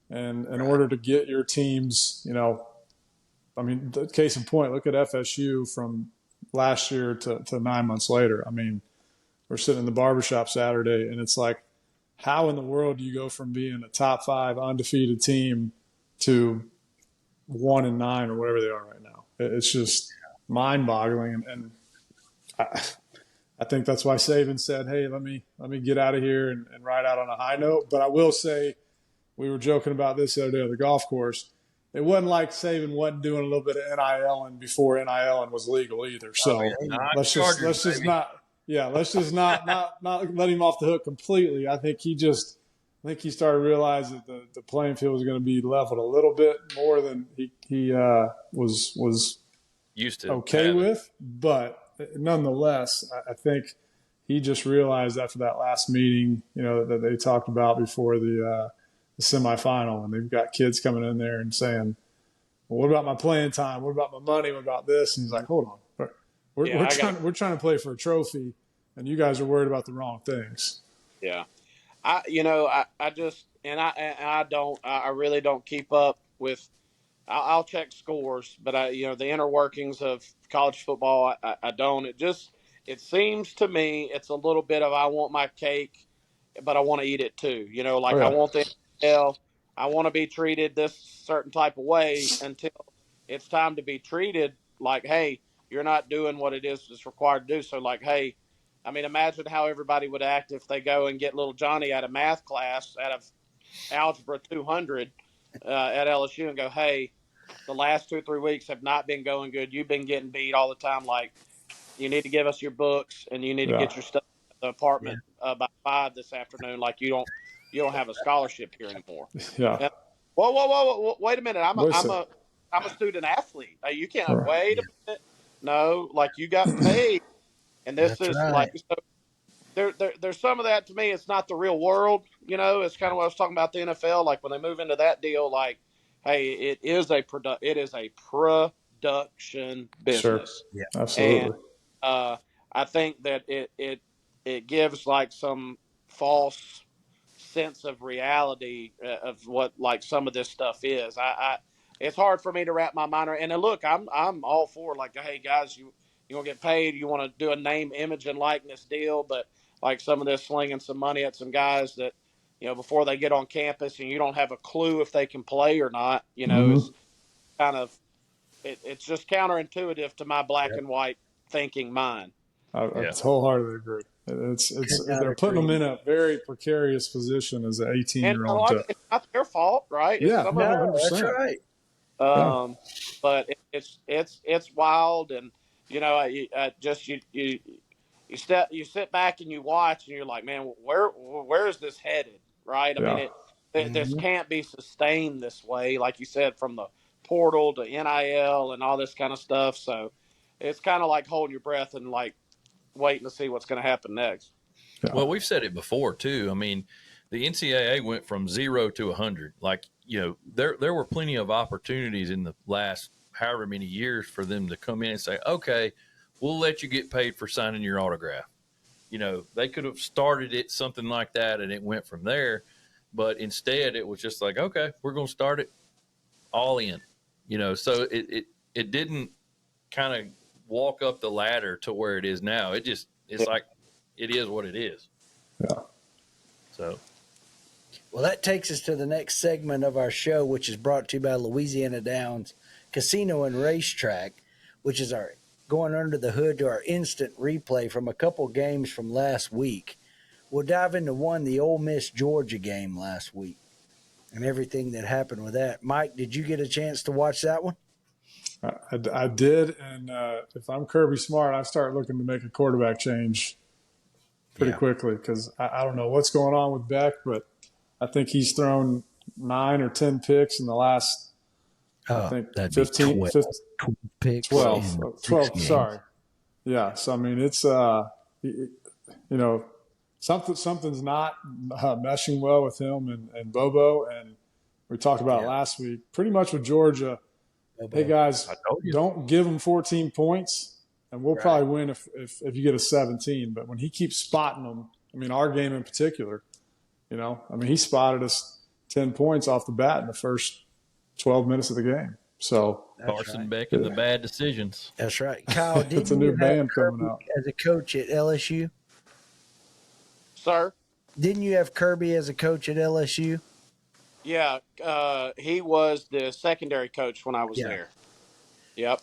And in order to get your teams, I mean, the case in point, look at FSU from last year to 9 months later. I mean, we're sitting in the barbershop Saturday, and it's like, how in the world do you go from being a top 5 undefeated team to 1-9 or whatever they are right now? It's just mind-boggling, and I think that's why Saban said, "Hey, let me get out of here and ride out on a high note." But I will say, we were joking about this the other day at the golf course. It wasn't like Saban wasn't doing a little bit of NIL before NIL was legal either. So let's just not let him off the hook completely. I think he started realizing that the playing field was going to be leveled a little bit more than he was used to okay with. But nonetheless, I think he just realized after that last meeting, that they talked about before the semifinal, and they've got kids coming in there and saying, "Well, what about my playing time? What about my money? What about this?" And he's like, "Hold on, we're trying to play for a trophy, and you guys are worried about the wrong things." Yeah, I really don't keep up with. I'll check scores, but the inner workings of college football, I don't. It seems to me it's a little bit of, I want my cake, but I want to eat it too. I want the NFL, I want to be treated this certain type of way until it's time to be treated like, hey, you're not doing what it is that's required to do. So like, hey, I mean, imagine how everybody would act if they go and get little Johnny out of math class, out of Algebra 200 at LSU, and go, hey, the last 2 or 3 weeks have not been going good. You've been getting beat all the time. Like, you need to give us your books, and you need to get your stuff at the apartment by 5 this afternoon. Like, you don't have a scholarship here anymore. Yeah. And, whoa, wait a minute. I'm a student athlete. You can't wait a minute. No, like, you got paid, and this is right. Like, so there's some of that. To me, it's not the real world. It's kind of what I was talking about the NFL. Like, when they move into that deal, like, hey, it is a production business. Sure. Yeah, absolutely. And I think that it gives like some false sense of reality of what like some of this stuff is. It's hard for me to wrap my mind around. And look, I'm all for like, hey guys, you gonna get paid. You want to do a name, image, and likeness deal, but like some of this slinging some money at some guys that, before they get on campus and you don't have a clue if they can play or not, it's kind of, it's just counterintuitive to my black and white thinking mind. I wholeheartedly agree. They're putting them in a very precarious position as an 18-year-old. It's not their fault, right? Yeah, 100%. That's right. But it's wild, and you sit back and you watch, and you're like, man, where is this headed? Right? I mean, this can't be sustained this way, like you said, from the portal to NIL and all this kind of stuff. So it's kind of like holding your breath and like waiting to see what's going to happen next. Yeah. Well, we've said it before too. I mean, the NCAA went from 0 to 100. Like, there were plenty of opportunities in the last however many years for them to come in and say, okay, we'll let you get paid for signing your autograph. They could have started it something like that, and it went from there. But instead, it was just like, okay, we're going to start it all in. So it didn't kind of walk up the ladder to where it is now. It's like it is what it is. Yeah. So. Well, that takes us to the next segment of our show, which is brought to you by Louisiana Downs Casino and Racetrack, which is our going under the hood to our instant replay from a couple games from last week. we'll dive into the Ole Miss Georgia game last week and everything that happened with that. Mike, did you get a chance to watch that one? I did, and if I'm Kirby Smart, I start looking to make a quarterback change pretty quickly because I don't know what's going on with Beck, but I think he's thrown 9 or 10 picks in the last, I think, 15, 12 picks 12, sorry. Yeah, so, I mean, it's, something's not meshing well with him and Bobo, and we talked about it last week. Pretty much with Georgia, hey, guys, don't give them 14 points, and we'll probably win if you get a 17. But when he keeps spotting them, I mean, our game in particular, he spotted us 10 points off the bat in the first 12 minutes of the game. So Carson Beck and the bad decisions. That's right. Kyle, it's a new band coming out. As a coach at LSU? Sir? Didn't you have Kirby as a coach at LSU? Yeah, he was the secondary coach when I was there. Yep.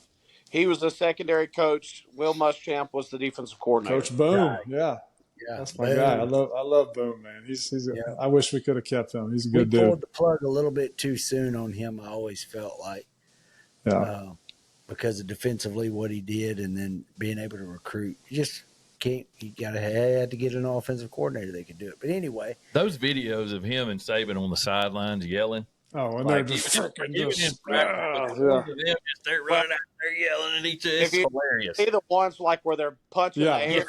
He was the secondary coach. Will Muschamp was the defensive coordinator. Coach Boone, yeah. That's my guy. I love Boone, man. I wish we could have kept him. He's a good dude. We pulled the plug a little bit too soon on him, I always felt like. Yeah. Because of defensively what he did and then being able to recruit. You just can't. You had to get an offensive coordinator that could do it. But anyway, those videos of him and Saban on the sidelines yelling. Oh, and they're just freaking they're running out there yelling at each other. It's hilarious. See the ones like where they're punching the air.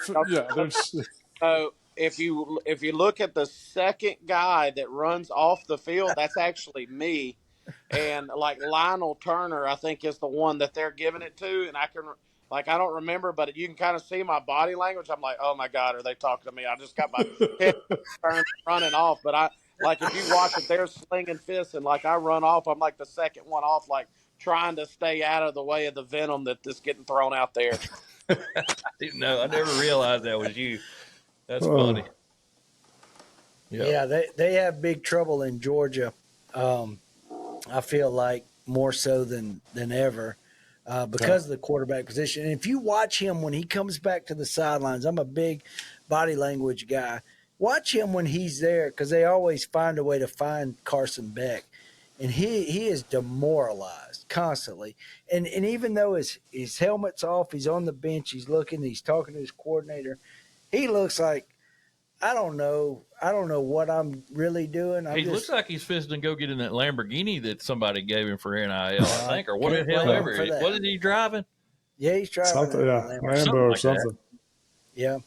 So if you look at the second guy that runs off the field, that's actually me. And like Lionel Turner, I think is the one that they're giving it to, and I don't remember, but you can kind of see my body language. I'm like, oh my God, are they talking to me? I just got my head turned, running off. But if you watch it, they're slinging fists, and like I run off, I'm like the second one off, like trying to stay out of the way of the venom that's getting thrown out there. I didn't know. I never realized that was you. That's funny. Yeah, they have big trouble in Georgia. I feel like more so than ever because of the quarterback position. And if you watch him when he comes back to the sidelines, I'm a big body language guy. Watch him when he's there because they always find a way to find Carson Beck. And he is demoralized constantly. And even though his helmet's off, he's on the bench, he's looking, he's talking to his coordinator, he looks like, I don't know what I'm really doing. He looks like he's fisting to go get in that Lamborghini that somebody gave him for NIL, I think, or what the hell ever. What is he driving? Yeah, he's driving something, Lambo or something. Yeah,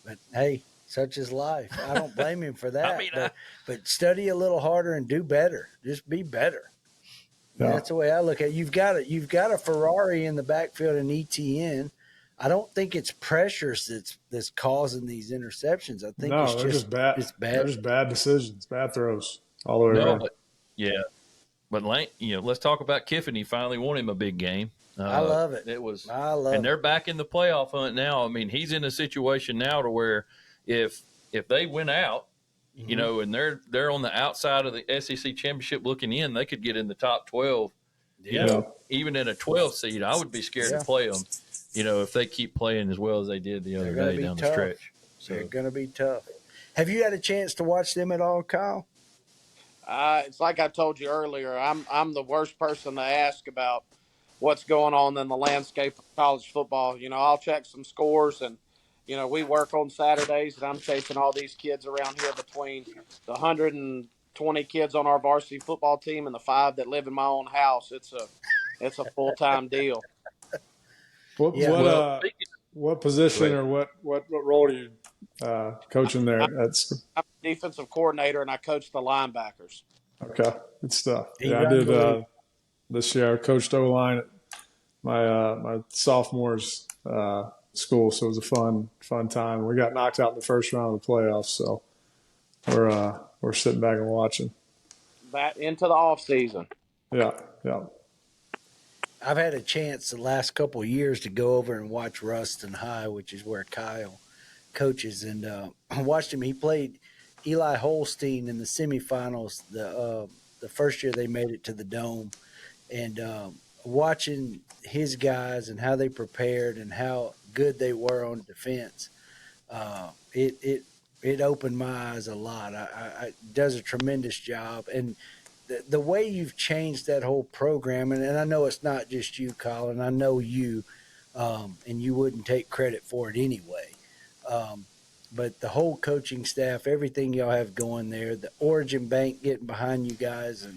but hey, such is life. I don't blame him for that. But study a little harder and do better. Just be better. Yeah. That's the way I look at it. You've got a Ferrari in the backfield in ETN. I don't think it's pressures that's causing these interceptions. I think it's just bad. It's bad. They're just bad decisions, bad throws all the way around. But let's talk about Kiffin. He finally won him a big game. I love it. And they're back in the playoff hunt now. I mean, he's in a situation now to where if they win out, and they're on the outside of the SEC championship looking in, they could get in the top 12. Even in a 12 seed, I would be scared to play them. If they keep playing as well as they did the other day down the stretch. So they're going to be tough. Have you had a chance to watch them at all, Kyle? It's like I told you earlier. I'm the worst person to ask about what's going on in the landscape of college football. I'll check some scores, and we work on Saturdays, and I'm chasing all these kids around here between the 120 kids on our varsity football team and the 5 that live in my own house. It's a full-time deal. What position or what role are you coaching there? I'm a defensive coordinator, and I coach the linebackers. Okay, good stuff. I did this year. I coached O-line at my sophomores' school, so it was a fun time. We got knocked out in the first round of the playoffs, so we're sitting back and watching. Back into the off season. Yeah. I've had a chance the last couple of years to go over and watch Ruston High, which is where Kyle coaches, and I watched him. He played Eli Holstein in the semifinals the first year they made it to the Dome, and watching his guys and how they prepared and how good they were on defense, it opened my eyes a lot. I does a tremendous job, and the way you've changed that whole program, and I know it's not just you, Colin. I know you, and you wouldn't take credit for it anyway. Um, but the whole coaching staff, everything y'all have going there, the Origin Bank getting behind you guys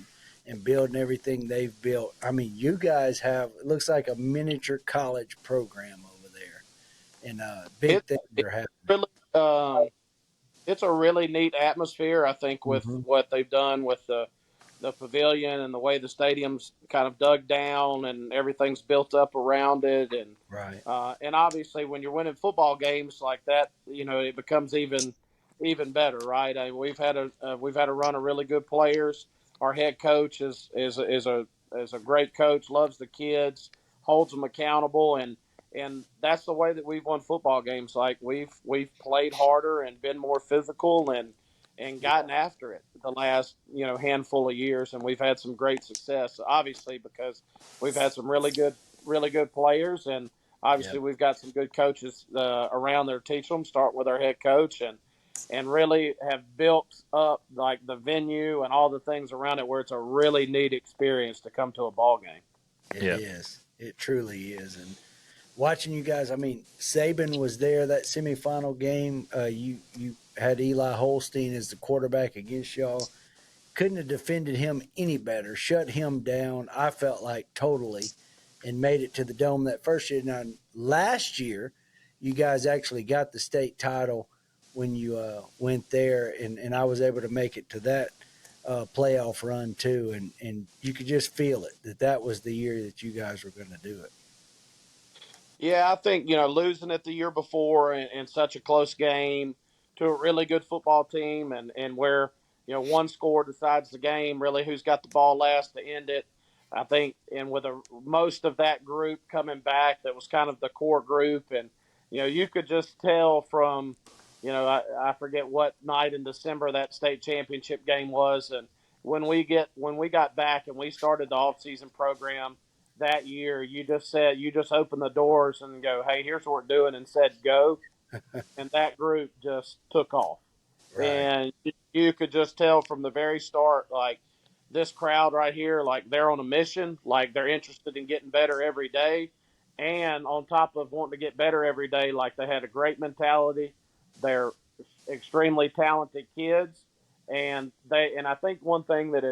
and building everything they've built. I mean, you guys have, it looks like a miniature college program over there, and big It, things it are happening. really, it's a really neat atmosphere. I think with Mm-hmm. what they've done with the pavilion and the way the stadium's kind of dug down and everything's built up around it, Right. and obviously when you're winning football games like that, it becomes even better, right? I mean, we've had a run of really good players. Our head coach is a great coach, loves the kids, holds them accountable, and that's the way that we've won football games. Like we've played harder and been more physical and gotten after it the last handful of years, and we've had some great success. Obviously, because we've had some really good players, and obviously Yep. we've got some good coaches around there teach them. Start with our head coach and really have built up like the venue and all the things around it where it's a really neat experience to come to a ball game. It Yeah. is. It truly is. And watching you guys, I mean, Saban was there that semifinal game. You had Eli Holstein as the quarterback against y'all. Couldn't have defended him any better. Shut him down. I felt like totally, and made it to the dome that first year. Now last year, you guys actually got the state title when you went there, and I was able to make it to that playoff run too, and you could just feel it that was the year that you guys were going to do it. Yeah, I think losing it the year before in such a close game to a really good football team, and where one score decides the game, really who's got the ball last to end it. I think, and with most of that group coming back, that was kind of the core group, and you could just tell from I forget what night in December that state championship game was, and when we got back and we started the off season program that year, you just opened the doors and go, hey, here's what we're doing, and said go, and that group just took off, Right. and you could just tell from the very start, like this crowd right here, like they're on a mission, like they're interested in getting better every day, and on top of wanting to get better every day, like they had a great mentality. They're extremely talented kids, and I think one thing that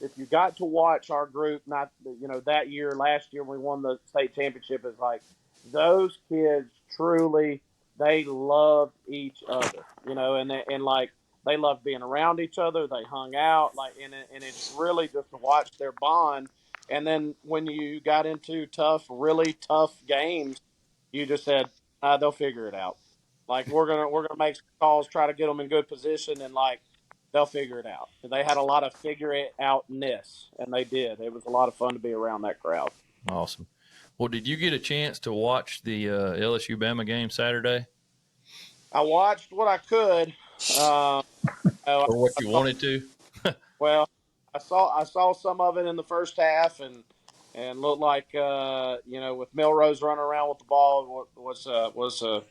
if you got to watch our group, not that year, last year when we won the state championship, is like those kids truly, they loved each other, and like they loved being around each other. They hung out, like, and it's really just to watch their bond. And then when you got into really tough games, you just said, they'll figure it out. Like we're gonna make some calls, try to get them in good position, and like they'll figure it out. They had a lot of figure it outness, and they did. It was a lot of fun to be around that crowd. Awesome. Well, did you get a chance to watch the LSU-Bama game Saturday, I watched what I could. I or what you saw, wanted to? well, I saw some of it in the first half, and looked like with Milrose running around with the ball was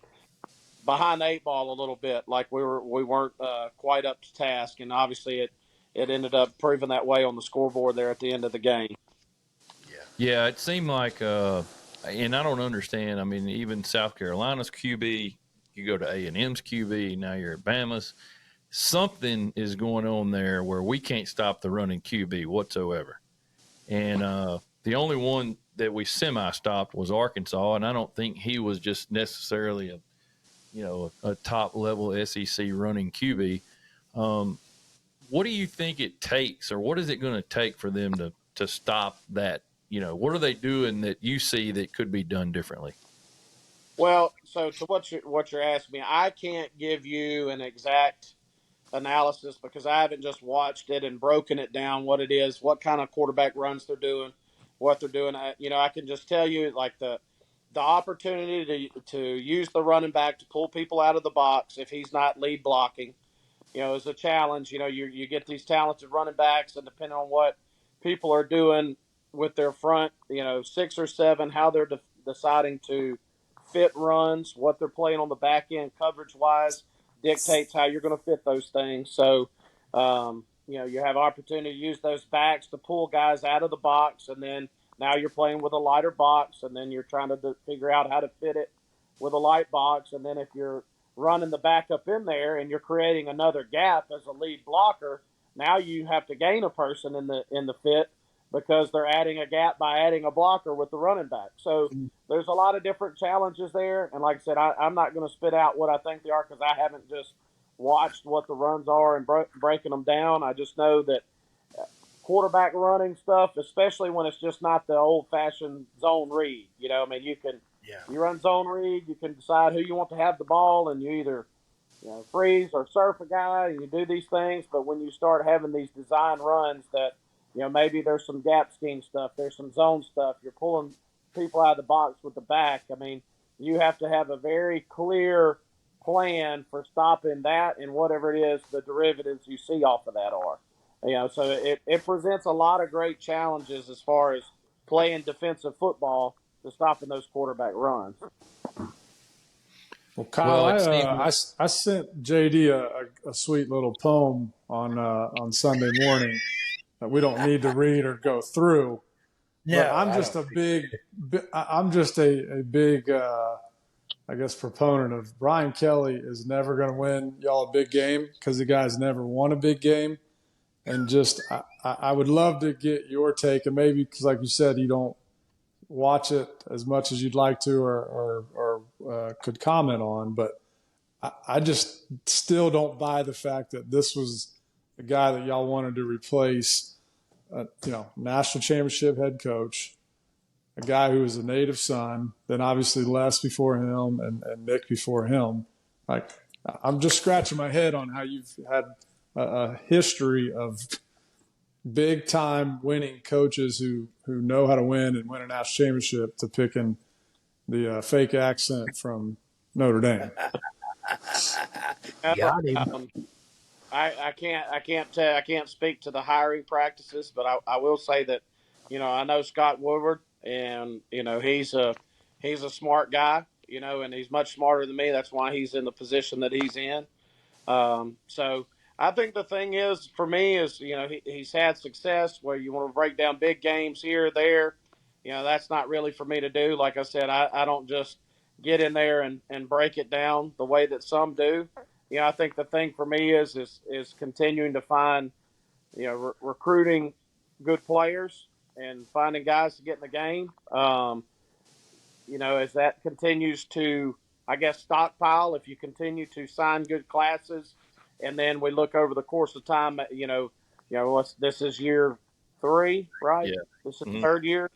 behind the eight ball a little bit. Like we weren't quite up to task, and obviously it ended up proving that way on the scoreboard there at the end of the game. Yeah, it seemed like, and I don't understand. I mean, even South Carolina's QB, you go to A&M's QB, now you're at Bama's. Something is going on there where we can't stop the running QB whatsoever. And the only one that we semi-stopped was Arkansas, and I don't think he was just necessarily a top-level SEC running QB. What do you think it takes, or what is it going to take for them to stop that? What are they doing that you see that could be done differently? Well, so to what you're asking me, I can't give you an exact analysis because I haven't just watched it and broken it down what it is, what kind of quarterback runs they're doing, what they're doing. I can just tell you like the opportunity to use the running back to pull people out of the box if he's not lead blocking, is a challenge. You get these talented running backs, and depending on what people are doing with their front, six or seven, how they're deciding to fit runs, what they're playing on the back end coverage wise, dictates how you're going to fit those things. So, you have opportunity to use those backs to pull guys out of the box, and then now you're playing with a lighter box, and then you're trying to figure out how to fit it with a light box. And then if you're running the back up in there and you're creating another gap as a lead blocker, now you have to gain a person in the fit because they're adding a gap by adding a blocker with the running back. So there's a lot of different challenges there. And like I said, I'm not going to spit out what I think they are because I haven't just watched what the runs are and breaking them down. I just know that quarterback running stuff, especially when it's just not the old-fashioned zone read. You run zone read, you can decide who you want to have the ball, and you either freeze or surf a guy, and you do these things. But when you start having these design runs that, maybe there's some gap scheme stuff, there's some zone stuff, you're pulling people out of the box with the back. I mean, you have to have a very clear plan for stopping that and whatever it is the derivatives you see off of that are. So it presents a lot of great challenges as far as playing defensive football to stopping those quarterback runs. Well, Kyle, I sent JD a sweet little poem on Sunday morning that we don't need to read or go through. No, but I'm just a big I guess proponent of Brian Kelly is never going to win y'all a big game because the guy's never won a big game. And just I would love to get your take, and maybe because, like you said, you don't watch it as much as you'd like to or could comment on, but I just still don't buy the fact that this was the guy that y'all wanted to replace, national championship head coach, a guy who was a native son, then obviously Les before him and Nick before him. Like, I'm just scratching my head on how you've had a history of big-time winning coaches who know how to win and win a national championship to picking the fake accent from Notre Dame. Got him. I can't speak to the hiring practices, but I will say that, I know Scott Woodward, and he's a smart guy, and he's much smarter than me. That's why he's in the position that he's in. So I think the thing is, for me, is he's had success where you want to break down big games here or there. That's not really for me to do. Like I said, I don't just get in there and break it down the way that some do. I think the thing for me is continuing to find, recruiting good players and finding guys to get in the game. As that continues to, I guess, stockpile, if you continue to sign good classes, and then we look over the course of time, this is year 3, right? Yeah. This is the 3rd year.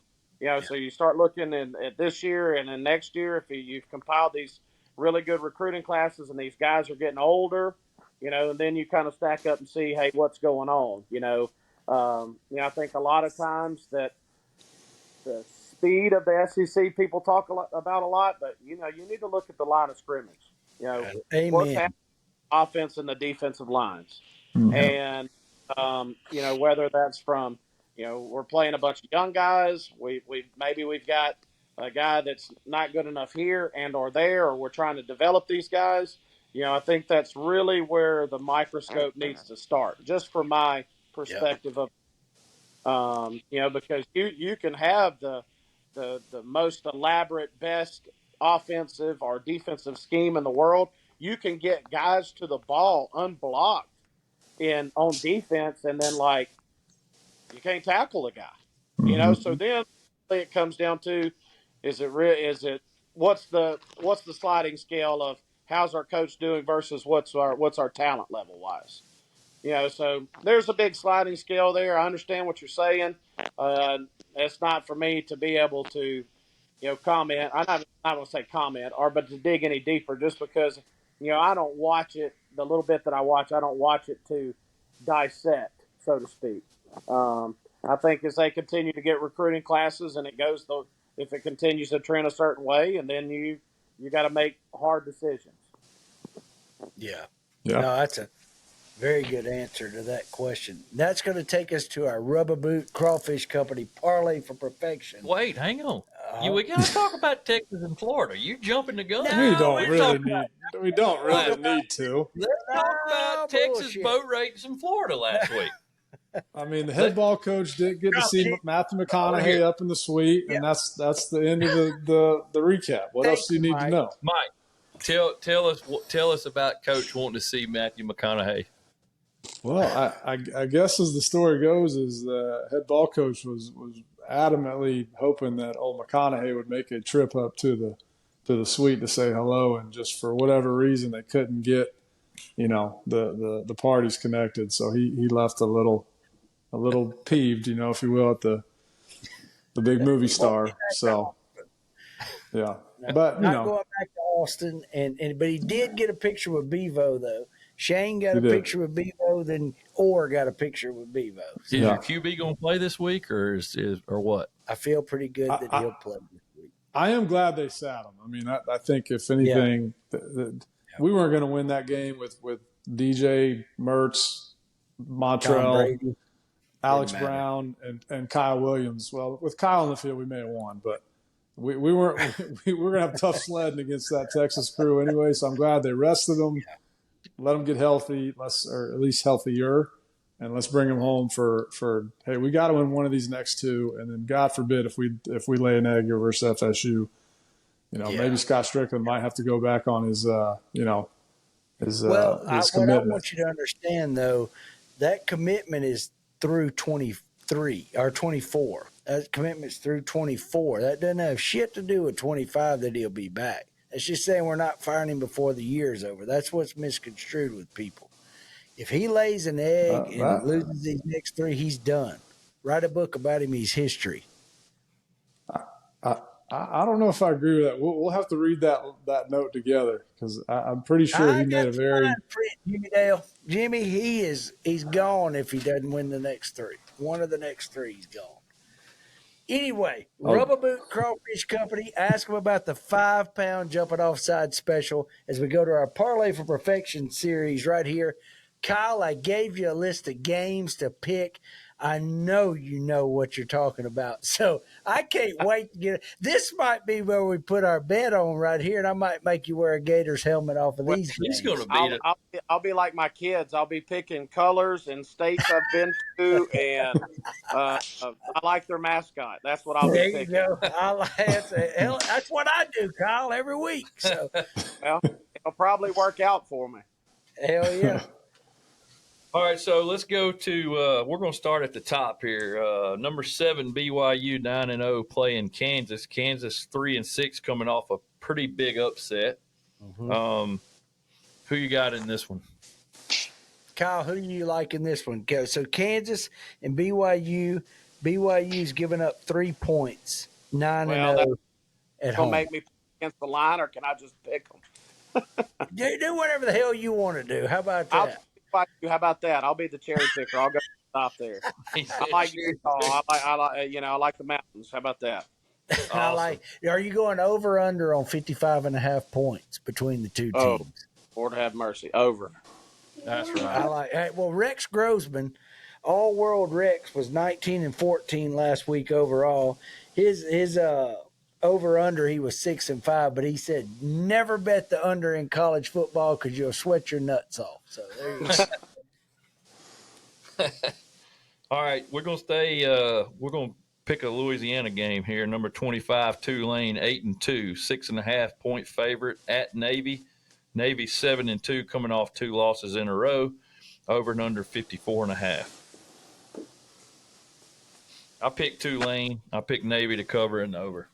So you start looking at this year and then next year, if you've compiled these really good recruiting classes and these guys are getting older, and then you kind of stack up and see, hey, what's going on? I think a lot of times that the speed of the SEC people talk about a lot, but you need to look at the line of scrimmage. Amen. What's happening offense and the defensive lines, and whether that's from we're playing a bunch of young guys. We've got a guy that's not good enough here and or there, or we're trying to develop these guys. I think that's really where the microscope needs to start, just from my perspective of, because you can have the most elaborate, best offensive or defensive scheme in the world. You can get guys to the ball unblocked on defense, and then you can't tackle a guy. So then it comes down to, what's the sliding scale of how's our coach doing versus what's our talent level wise. So there's a big sliding scale there. I understand what you're saying. It's not for me to be able to comment. I'm not going to say comment, but to dig any deeper, just because I don't watch it. The little bit that I watch, I don't watch it to dissect, so to speak. I think as they continue to get recruiting classes, and if it continues to trend a certain way, and then you got to make hard decisions. Yeah. No, that's a very good answer to that question. That's going to take us to our Rubber Boot Crawfish Company Parlay for Perfection. Wait, hang on. We got to talk about Texas and Florida. You jumping the gun. We don't Let's really talk need. We don't really need to. Let's talk about Texas bullshit. boat races in Florida last week. I mean, the head ball coach did get to see Matthew Here. McConaughey up in the suite, and that's the end of the recap. What else do you need to know? Mike, tell us about Coach wanting to see Matthew McConaughey. Well, I guess as the story goes, is the head ball coach was adamantly hoping that old McConaughey would make a trip up to the suite to say hello, and just for whatever reason they couldn't get, the parties connected. So he left a little peeved, if you will, at the big movie star. So yeah, but not going back to Austin, but he did get a picture with Bevo though. Shane got a picture with Bevo, then Orr got a picture with Bevo. So. Is your QB going to play this week, or or what? I feel pretty good that he'll play this week. I am glad they sat him. I mean, I think if anything, we weren't going to win that game with DJ, Mertz, Montrell, Alex Brown, and Kyle Williams. Well, with Kyle on the field, we may have won, but we weren't. We were going to have tough sledding against that Texas crew anyway. So I'm glad they rested them. Let them get healthy, or at least healthier, and let's bring them home for hey, we got to win one of these next two, and then God forbid if we lay an egg versus FSU, maybe Scott Strickland might have to go back on his commitment. What I want you to understand though, that commitment is through 23 or 24. That commitment's through 24. That doesn't have shit to do with 25 that he'll be back. It's just saying we're not firing him before the year's over. That's what's misconstrued with people. If he lays an egg and loses these next three, he's done. Write a book about him. He's history. I don't know if I agree with that. We'll have to read that note together because I'm pretty sure he made a very Jimmy Dale. Jimmy, he's gone if he doesn't win the next three. One of the next three, he's gone. Anyway, Rubber Boot Crawfish Company, ask them about the 5-pound jumping offside special as we go to our Parlay for Perfection series right here. Kyle, I gave you a list of games to pick. I know you know what you're talking about. So I can't wait to get it. This might be where we put our bet on right here, and I might make you wear a Gators helmet off of these games. He's going to beat it. I'll be like my kids. I'll be picking colors and states I've been to, and I like their mascot. That's what I'll be picking. There you go. That's what I do, Kyle, every week. So, well, it'll probably work out for me. Hell yeah. All right, so let's go to we're going to start at the top here. Number 7 BYU 9-0 playing Kansas. Kansas 3-6 coming off a pretty big upset. Mm-hmm. Who you got in this one? Kyle, who do you like in this one? So Kansas and BYU. BYU's giving up 3 points, 9-0 at home. Make me pick against the line, or can I just pick them? Do whatever the hell you want to do. How about that? How about that? I'll be the cherry picker. I'll go stop there. I like Utah. I like the mountains. How about that? Awesome. Are you going over under on 55.5 points between the two teams? Lord have mercy. Over. That's right. Well, Rex Grossman, All World Rex, was 19-14 last week overall. His over under, he was 6-5, but he said never bet the under in college football because you'll sweat your nuts off. So there you go. All right, we're gonna stay. We're gonna pick a Louisiana game here. Number 25 Tulane 8-2, 6.5 point favorite at Navy. Navy 7-2, coming off 2 losses in a row. Over and under 54.5. I picked Tulane. I picked Navy to cover and over.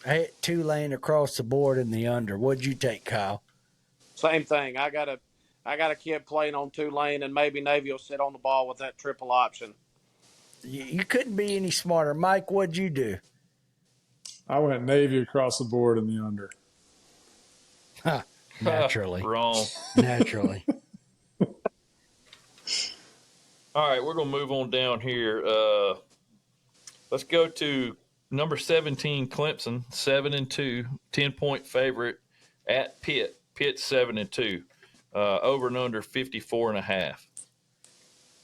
I hit Tulane across the board in the under. What'd you take, Kyle? Same thing. I got a kid playing on Tulane, and maybe Navy will sit on the ball with that triple option. You couldn't be any smarter. Mike, what'd you do? I went Navy across the board in the under. Naturally. Wrong. Naturally. All right, we're going to move on down here. Let's go to number 17, Clemson, 7-2, 10-point favorite at Pitt. Pitt 7-2, over and under 54.5.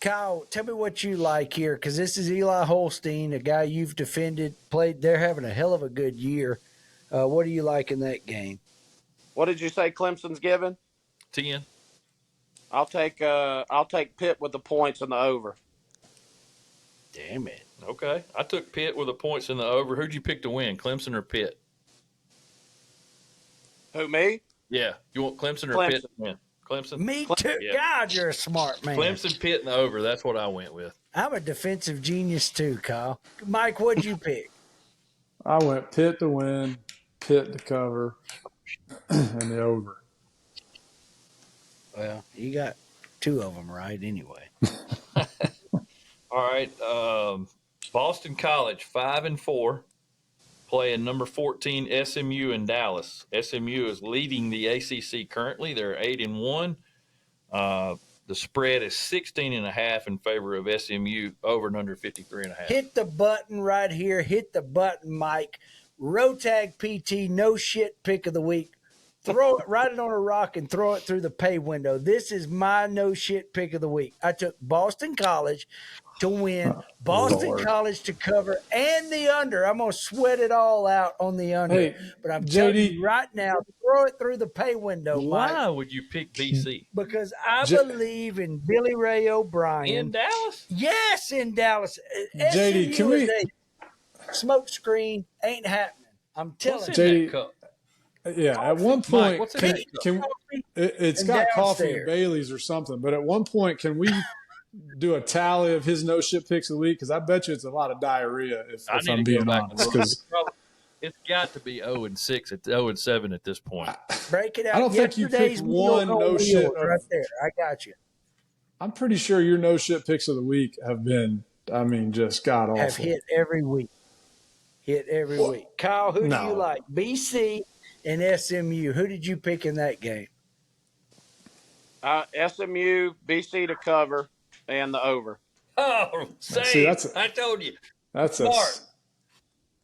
Kyle, tell me what you like here, because this is Eli Holstein, a guy you've defended, played. They're having a hell of a good year. What do you like in that game? What did you say Clemson's given? 10. I'll take Pitt with the points and the over. Damn it. Okay. I took Pitt with the points in the over. Who'd you pick to win, Clemson or Pitt? Who, me? Yeah. You want Clemson or Clemson. Pitt to win? Clemson? Me too. Yeah. God, you're a smart man. Clemson, Pitt, and the over. That's what I went with. I'm a defensive genius too, Kyle. Mike, what'd you pick? I went Pitt to win, Pitt to cover, and the over. Well, you got two of them right anyway. All right. Boston College, 5-4, playing number 14 SMU in Dallas. SMU is leading the ACC currently. They're 8-1. The spread is 16.5 in favor of SMU, over and under 53.5. Hit the button right here. Hit the button, Mike. Rotag PT, no shit pick of the week. Throw it, write it on a rock and throw it through the pay window. This is my no shit pick of the week. I took Boston College to win, Boston College to cover, and the under. I'm going to sweat it all out on the under. Hey, but I'm JD, telling you right now, throw it through the pay window, Mike. Why would you pick BC? Because I believe in Billy Ray O'Brien. In Dallas? Yes, in Dallas. JD, can we smoke screen ain't happening. I'm telling What's you. in JD, that cup? Yeah, at one Mike, point, what's in can, that cup? can it's And got coffee downstairs. and Bailey's or something, but at one point, can we do a tally of his no shit picks of the week? Because I bet you it's a lot of diarrhea if I I'm need to being go back and honest. look. 'Cause It's got to be 0-6 at 0-7 at this point. Break it out. I don't think you Yesterday's picked meal one on no wheels shit of- right there. I got you. I'm pretty sure your no shit picks of the week have been, I mean, just god awful. Have hit every week. Hit every week. Kyle, who do No. you like? BC and SMU. Who did you pick in that game? SMU, BC to cover, and the over. Oh, See, that's I told you. That's Smart.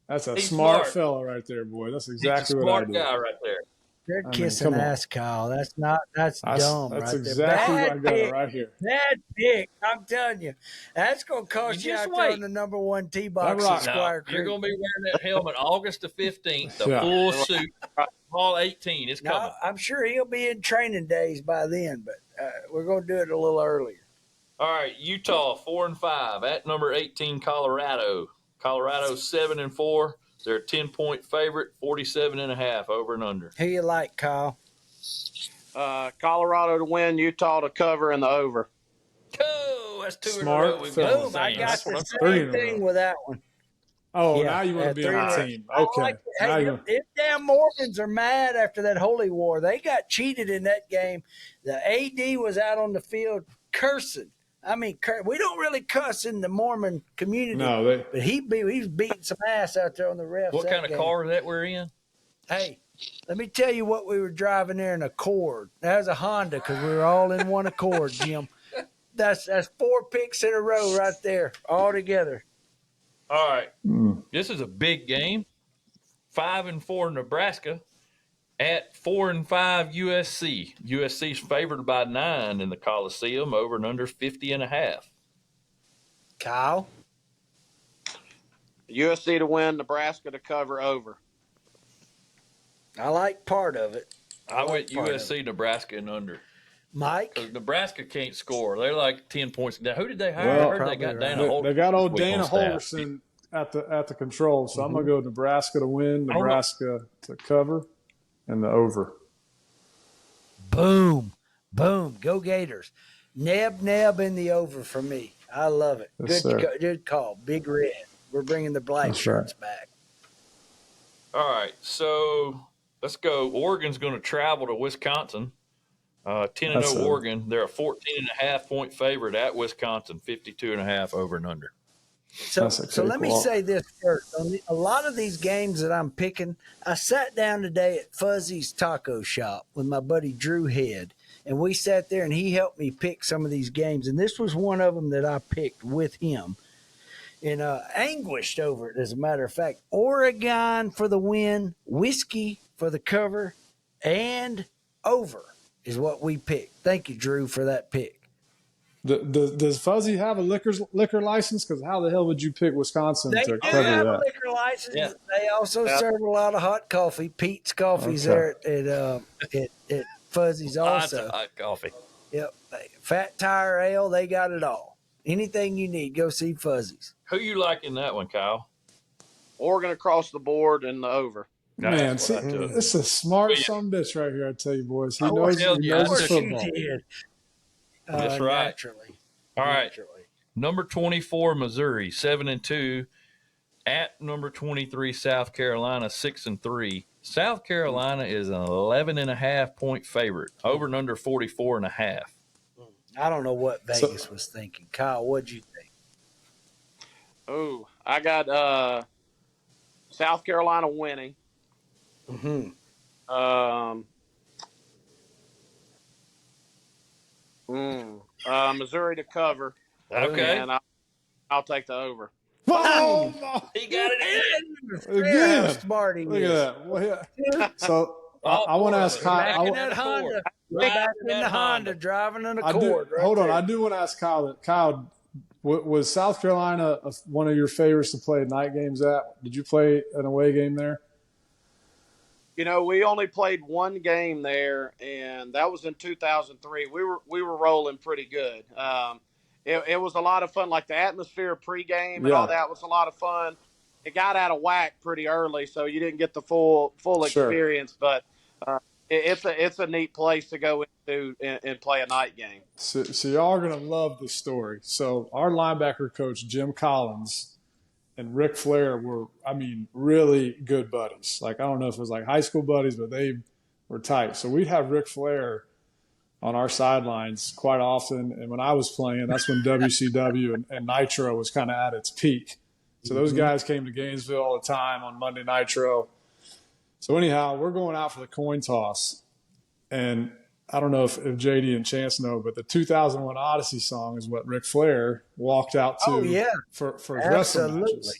That's a He's smart smart. fella right there, boy. That's He's exactly a what I smart do. guy right there. They're I mean, kissing come on. ass, Kyle. That's dumb That's right exactly there. what I got it right here. Bad pick. I'm telling you. That's going to cost You you just out there wait. on the number one tee box That at rock- Squire No, you're Creek. going to be wearing that helmet August the 15th, the Yeah. full suit, all 18. It's coming. No, I'm sure he'll be in training days by then, but we're going to do it a little earlier. All right, Utah 4-5 at number 18 Colorado. Colorado 7-4. They're a 10-point favorite, 47.5 over and under. Who you like, Kyle? Colorado to win, Utah to cover, and the over. Oh, that's two Smart in a row. We've fella. got Boom, the I same. got That's what the I'm Three in same a thing row. with that one. Oh, Yeah, now you want to be three on in the a row. team. I Okay. like it. Now Hey, you them damn Mormons are mad after that holy war. They got cheated in that game. The AD was out on the field cursing. I mean, we don't really cuss in the Mormon community. No, but he's beating some ass out there on the refs. What that kind of game. car that we're in? Hey, let me tell you what we were driving there in a Accord. That was a Honda because we were all in one Accord, Jim. That's 4 picks in a row right there, all together. All right. This is a big game. 5-4 Nebraska at 4-5 USC. USC's favored by 9 in the Coliseum, over and under 50.5. Kyle? USC to win, Nebraska to cover, over. I like part of it. I went part of USC, Nebraska, and under. Mike? Because Nebraska can't score. They're like 10 points down. Who did they hire? Well, I heard they probably got right. Dana They Holgorsen got old this week Dana on staff. Holgorsen at the control, so I'm gonna go Nebraska to win, don't know. Nebraska to cover, and the over. Boom. Boom. Go Gators. Neb in the over for me. I love it. Yes, sir. Good call. Big Red. We're bringing the black That's shirts back. All right, so let's go. Oregon's going to travel to Wisconsin. 10-0 That's Oregon. They're a 14.5 point favorite at Wisconsin, 52.5 over and under. So let me say this first. A lot of these games that I'm picking, I sat down today at Fuzzy's Taco Shop with my buddy Drew Head, and we sat there and he helped me pick some of these games. And this was one of them that I picked with him and anguished over it, as a matter of fact. Oregon for the win, whiskey for the cover, and over is what we picked. Thank you, Drew, for that pick. Does Fuzzy have a liquor license? Because how the hell would you pick Wisconsin They to do cover have a that? liquor license. Yeah. They also serve a lot of hot coffee. Pete's Coffee's Okay. there at Fuzzy's Lots also. of hot coffee. Yep. Fat Tire Ale, they got it all. Anything you need, go see Fuzzy's. Who you like in that one, Kyle? Oregon across the board and the over. Man, That's see, what I took. this is a smart Well, yeah. son of a bitch right here. I tell you, boys. He Oh, knows hell he yeah, knows I his took You football. did. That's right. Naturally. All right. Naturally. Number 24, Missouri, 7-2. At number 23, South Carolina, 6-3. South Carolina is an 11.5 point favorite. Over and under 44.5. I don't know what Vegas was thinking. Kyle, what'd you think? Oh, I got South Carolina winning. Mm-hmm. Missouri to cover. Okay. And I'll take the over. Oh, He got it in. again. How smart he Look is. at that. Well, yeah. So All I want to four ask of them. Kyle. Back in I, that Honda. Right Back in in that the Honda, Honda. driving an I do. Accord. Right Hold on. there. I do want to ask Kyle. Kyle, was South Carolina one of your favorites to play night games at? Did you play an away game there? You know, we only played one game there, and that was in 2003. We were rolling pretty good. It was a lot of fun. Like the atmosphere pregame and all that was a lot of fun. It got out of whack pretty early, so you didn't get the full Sure. experience. But it's a neat place to go into and play a night game. So y'all are gonna love the story. So our linebacker coach Jim Collins and Ric Flair were, I mean, really good buddies. Like I don't know if it was like high school buddies, but they were tight. So we'd have Ric Flair on our sidelines quite often. And when I was playing, that's when WCW and Nitro was kind of at its peak. So those guys came to Gainesville all the time on Monday Nitro. So anyhow, we're going out for the coin toss. And I don't know if JD and Chance know, but the 2001 Odyssey song is what Ric Flair walked out to for his wrestling matches.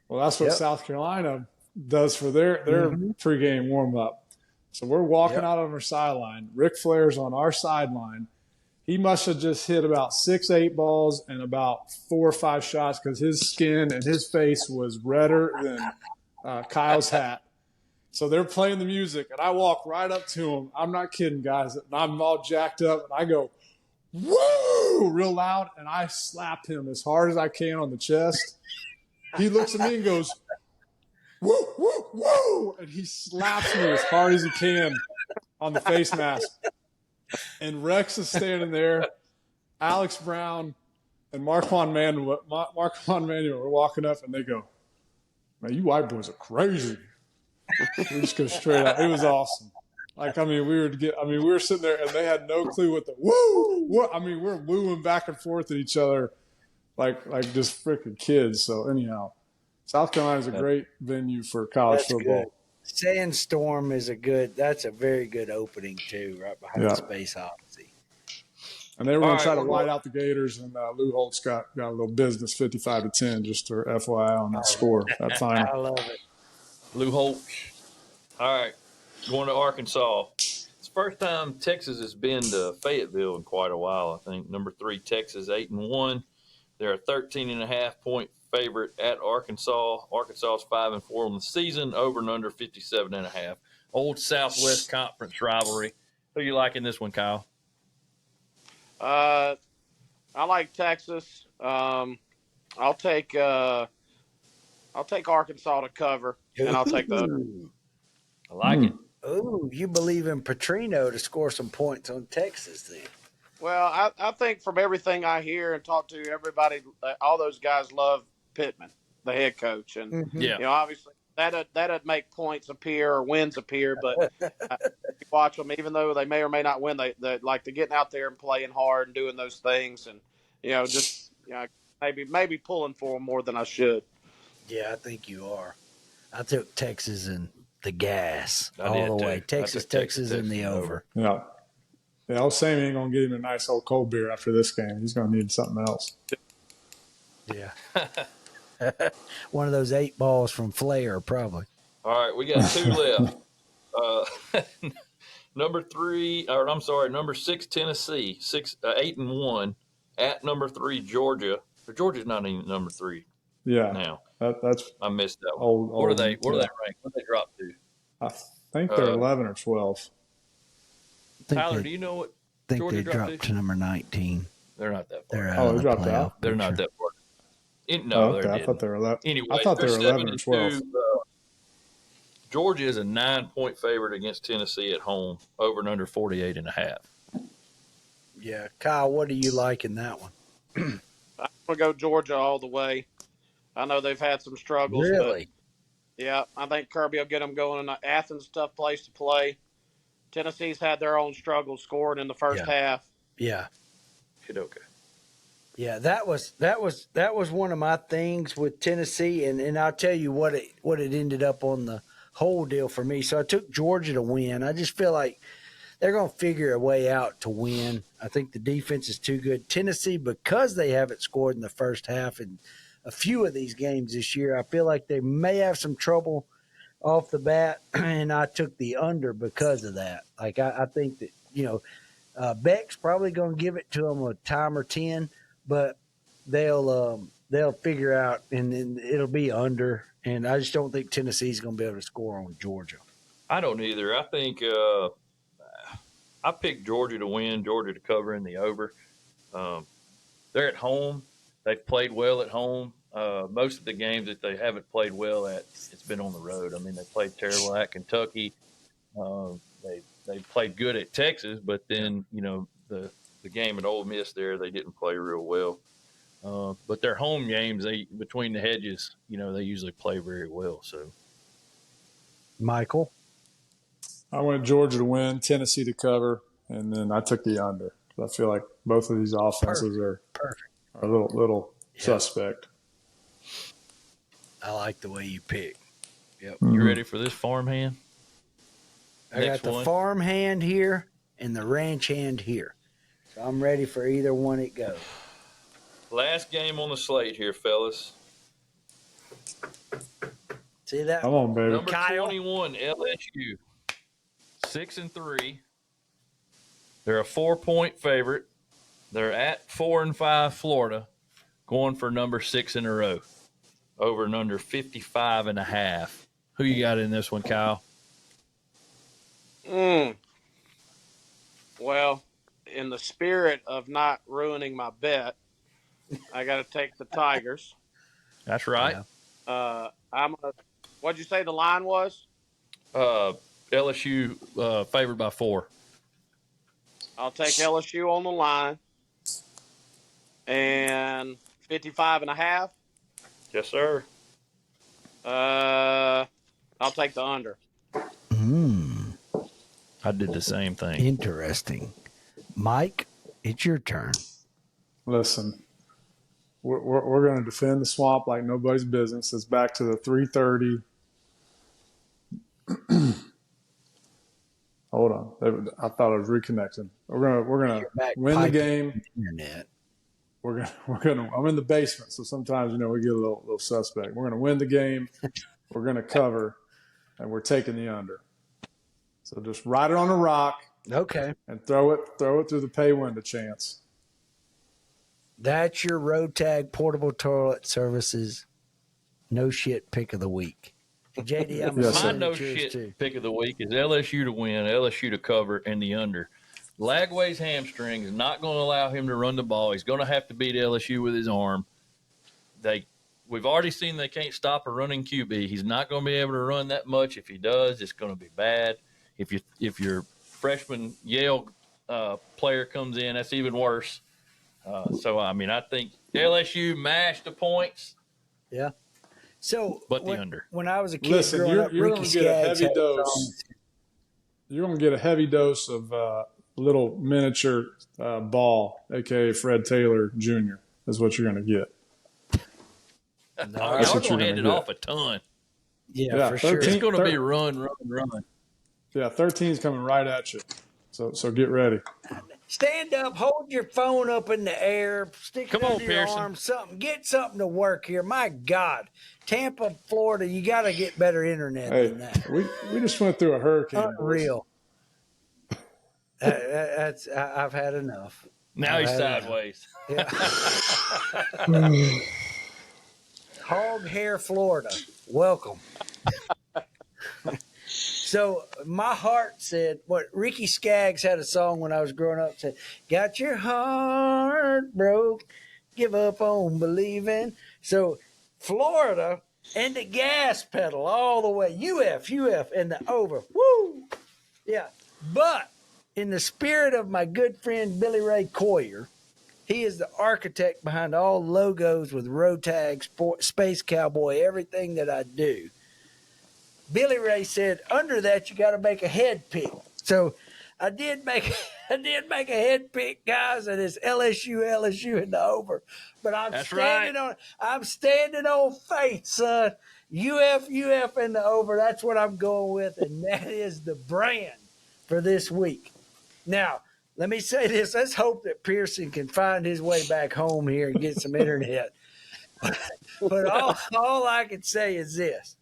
Well, that's what South Carolina does for their pregame warm-up. So we're walking out on our sideline. Ric Flair's on our sideline. He must have just hit about 6-8 balls and about 4 or 5 shots because his skin and his face was redder than Kyle's hat. So they're playing the music, and I walk right up to him. I'm not kidding, guys. And I'm all jacked up, and I go, woo, real loud, and I slap him as hard as I can on the chest. He looks at me and goes, woo, woo, woo, and he slaps me as hard as he can on the face mask. And Rex is standing there. Alex Brown and Marquand Manuel were walking up, and they go, man, you white boys are crazy. We just go straight out. It was awesome. Like, I mean, we were sitting there, and they had no clue what the woo. I mean, we're wooing back and forth at each other like just freaking kids. So anyhow, South Carolina is a great venue for college football. Good. Sandstorm is that's a very good opening too, right behind the Space Odyssey. And they were going to try to white out the Gators, and Lou Holtz got a little business, 55-10, just for FYI on that score. That final. I love it. Lou Holtz. All right, going to Arkansas. It's the first time Texas has been to Fayetteville in quite a while, I think. Number 3, Texas, 8-1. They're a 13.5 point favorite at Arkansas. Arkansas is 5-4 on the season, over and under 57.5. Old Southwest Conference rivalry. Who you like in this one, Kyle? I like Texas. I'll take Arkansas to cover, and I'll take the under. I like it. Ooh, you believe in Petrino to score some points on Texas then? Well, I think from everything I hear and talk to everybody, all those guys love Pittman, the head coach, and you know, obviously that'd make points appear or wins appear. But you watch them, even though they may or may not win, they like to getting out there and playing hard and doing those things, and just maybe pulling for them more than I should. Yeah, I think you are. I took Texas and the gas I all did the too. way. I Texas, took Texas, and the over. Yeah. Yeah, I was saying he ain't going to get him a nice old cold beer after this game. He's going to need something else. Yeah. One of those 8 balls from Flair, probably. All right, we got 2 left. Number 6, Tennessee, 8-1. at number 3 Georgia. But Georgia's not even number 3 Yeah, now. that's I missed that one. old. What are they? Yeah. What are they ranked? What they drop to? I think they're 11 or 12. Tyler, do you know what I think Georgia they dropped dropped to number 19. They're not that far. They're out Oh, of they the dropped playoff out? They're not picture. that far. No, Oh, they okay. I didn't. thought they were 11. Anyway, I thought they were 11 or 12. Georgia is a 9-point favorite against Tennessee at home, over and under 48.5. Yeah, Kyle, what do you like in that one? I'm gonna go Georgia all the way. I know they've had some struggles, Really? but yeah, I think Kirby will get them going. And Athens, tough place to play. Tennessee's had their own struggles scoring in the first half. Yeah. Okay. Yeah, that was one of my things with Tennessee, and I'll tell you what it ended up on the whole deal for me. So I took Georgia to win. I just feel like they're going to figure a way out to win. I think the defense is too good. Tennessee, because they haven't scored in the first half in a few of these games this year, I feel like they may have some trouble off the bat, and I took the under because of that. Like I think that Beck's probably going to give it to them a time or 10, but they'll figure out, and then it'll be under. And I just don't think Tennessee's going to be able to score on Georgia. I don't either. I think I picked Georgia to win, Georgia to cover in the over. They're at home. They've played well at home. Most of the games that they haven't played well at, it's been on the road. I mean, they played terrible at Kentucky. They played good at Texas, but then the game at Ole Miss there, they didn't play real well. But their home games, between the hedges, they usually play very well. So, Michael, I went Georgia to win, Tennessee to cover, and then I took the under. I feel like both of these offenses are a little suspect. I like the way you pick. Yep. You ready for this farmhand? I got the farm hand here and the ranch hand here. So I'm ready for either one it goes. Last game on the slate here, fellas. See that? Come on, baby. Number 21, LSU. 6-3. They're a 4-point favorite. They're at 4-5 Florida, going for number 6 in a row. Over and under 55.5. Who you got in this one, Kyle? Well, in the spirit of not ruining my bet, I got to take the Tigers. That's right. Yeah. What'd you say the line was? LSU favored by 4. I'll take LSU on the line. And 55.5. Yes, sir. I'll take the under. I did the same thing. Interesting. Mike, it's your turn. Listen, we're going to defend the swamp like nobody's business. It's back to the 3:30. Hold on, I thought I was reconnecting. We're gonna win the game. Internet. We're gonna. I'm in the basement, so sometimes we get a little suspect. We're gonna win the game. We're gonna cover, and we're taking the under. So just ride it on the rock. Okay. And throw it through the pay window chance. That's your Road Tag Portable Toilet Services no shit pick of the week. JD, I'm my no shit pick of the week is LSU to win, LSU to cover, and the under. Lagway's hamstring is not going to allow him to run the ball. He's going to have to beat LSU with his arm. We've already seen they can't stop a running QB. He's not going to be able to run that much. If he does, it's going to be bad. If your freshman Yale player comes in, that's even worse. So I think LSU mashed the points. Yeah. So, but the under. When I was a kid, listen, you're going to get a heavy dose. You're going to get a heavy dose of little miniature ball, aka Fred Taylor Jr. is what you're going to get. Y'all going to hand it off a ton. Yeah, for 13, sure. It's going to be run. Yeah, 13's coming right at you. So get ready. Stand up, hold your phone up in the air, stick it under your arm, get something to work here. My God, Tampa, Florida, you got to get better internet than that. We just went through a hurricane. Unreal. I've had enough. Now he's sideways. Yeah. Hog Hair, Florida. Welcome. So my heart said, what Ricky Skaggs had a song when I was growing up, said, got your heart broke, give up on believing. So Florida and the gas pedal all the way, UF, and the over. Woo! Yeah. But in the spirit of my good friend Billy Ray Coyer, he is the architect behind all logos with Rotag, Space Cowboy, everything that I do. Billy Ray said, under that, you got to make a head pick. So I did make a head pick, guys, and it's LSU in the over. But I'm standing on faith, son. UF in the over. That's what I'm going with, and that is the brand for this week. Now, let me say this. Let's hope that Pearson can find his way back home here and get some internet. But all I can say is this.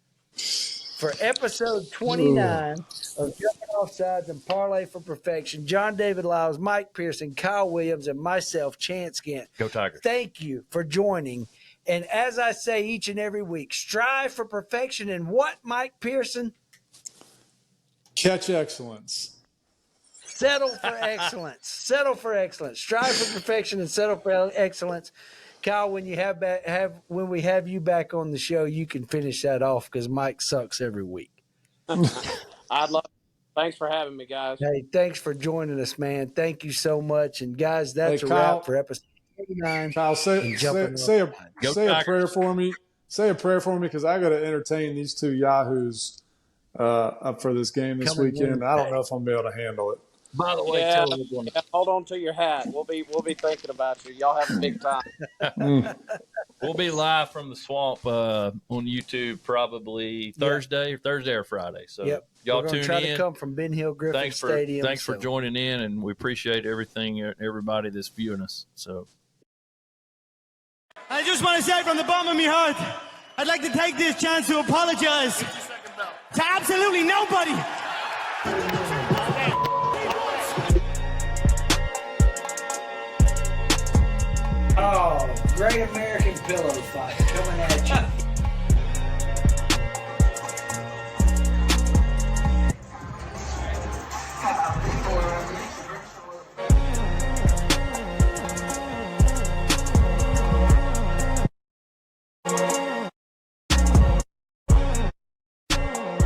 For episode 29 of Jumping Off Sides and Parlay for Perfection, John David Lyles, Mike Pearson, Kyle Williams, and myself, Chance Gant. Go Tigers. Thank you for joining. And as I say each and every week, strive for perfection in what, Mike Pearson? Catch excellence. Settle for excellence. Settle for excellence. Strive for perfection and settle for excellence. Kyle, when we have you back on the show, you can finish that off because Mike sucks every week. I'd love. Thanks for having me, guys. Hey, thanks for joining us, man. Thank you so much. And guys, that's a Kyle, wrap for episode 89. Kyle, say a prayer for me. Say a prayer for me because I got to entertain these two yahoos up for this game this weekend. I don't know if I'm gonna be able to handle it. By the way, yeah, hold on to your hat. We'll be thinking about you. Y'all have a big time. We'll be live from the swamp on YouTube probably Thursday or Friday. So y'all tune try in. To come from Ben Hill Griffin Stadium. Thanks for joining in, and we appreciate everybody that's viewing us. So I just want to say from the bottom of my heart, I'd like to take this chance to apologize to absolutely nobody. Oh, Great American Pillow Fight coming at you.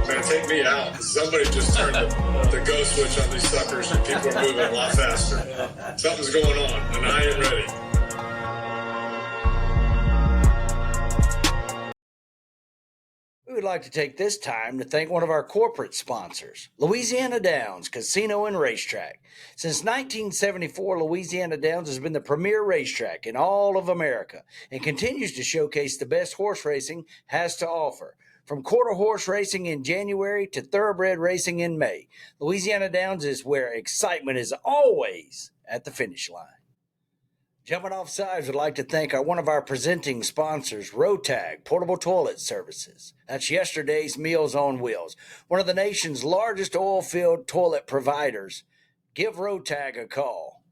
Man, take me out. Somebody just turned the go switch on these suckers and people are moving a lot faster. Something's going on, and I ain't ready. We would like to take this time to thank one of our corporate sponsors, Louisiana Downs Casino and Racetrack. Since 1974, Louisiana Downs has been the premier racetrack in all of America and continues to showcase the best horse racing has to offer. From quarter horse racing in January to thoroughbred racing in May, Louisiana Downs is where excitement is always at the finish line. Jumping Off Sides would like to thank one of our presenting sponsors, Rotag Portable Toilet Services. That's yesterday's Meals on Wheels, one of the nation's largest oil-filled toilet providers. Give Rotag a call,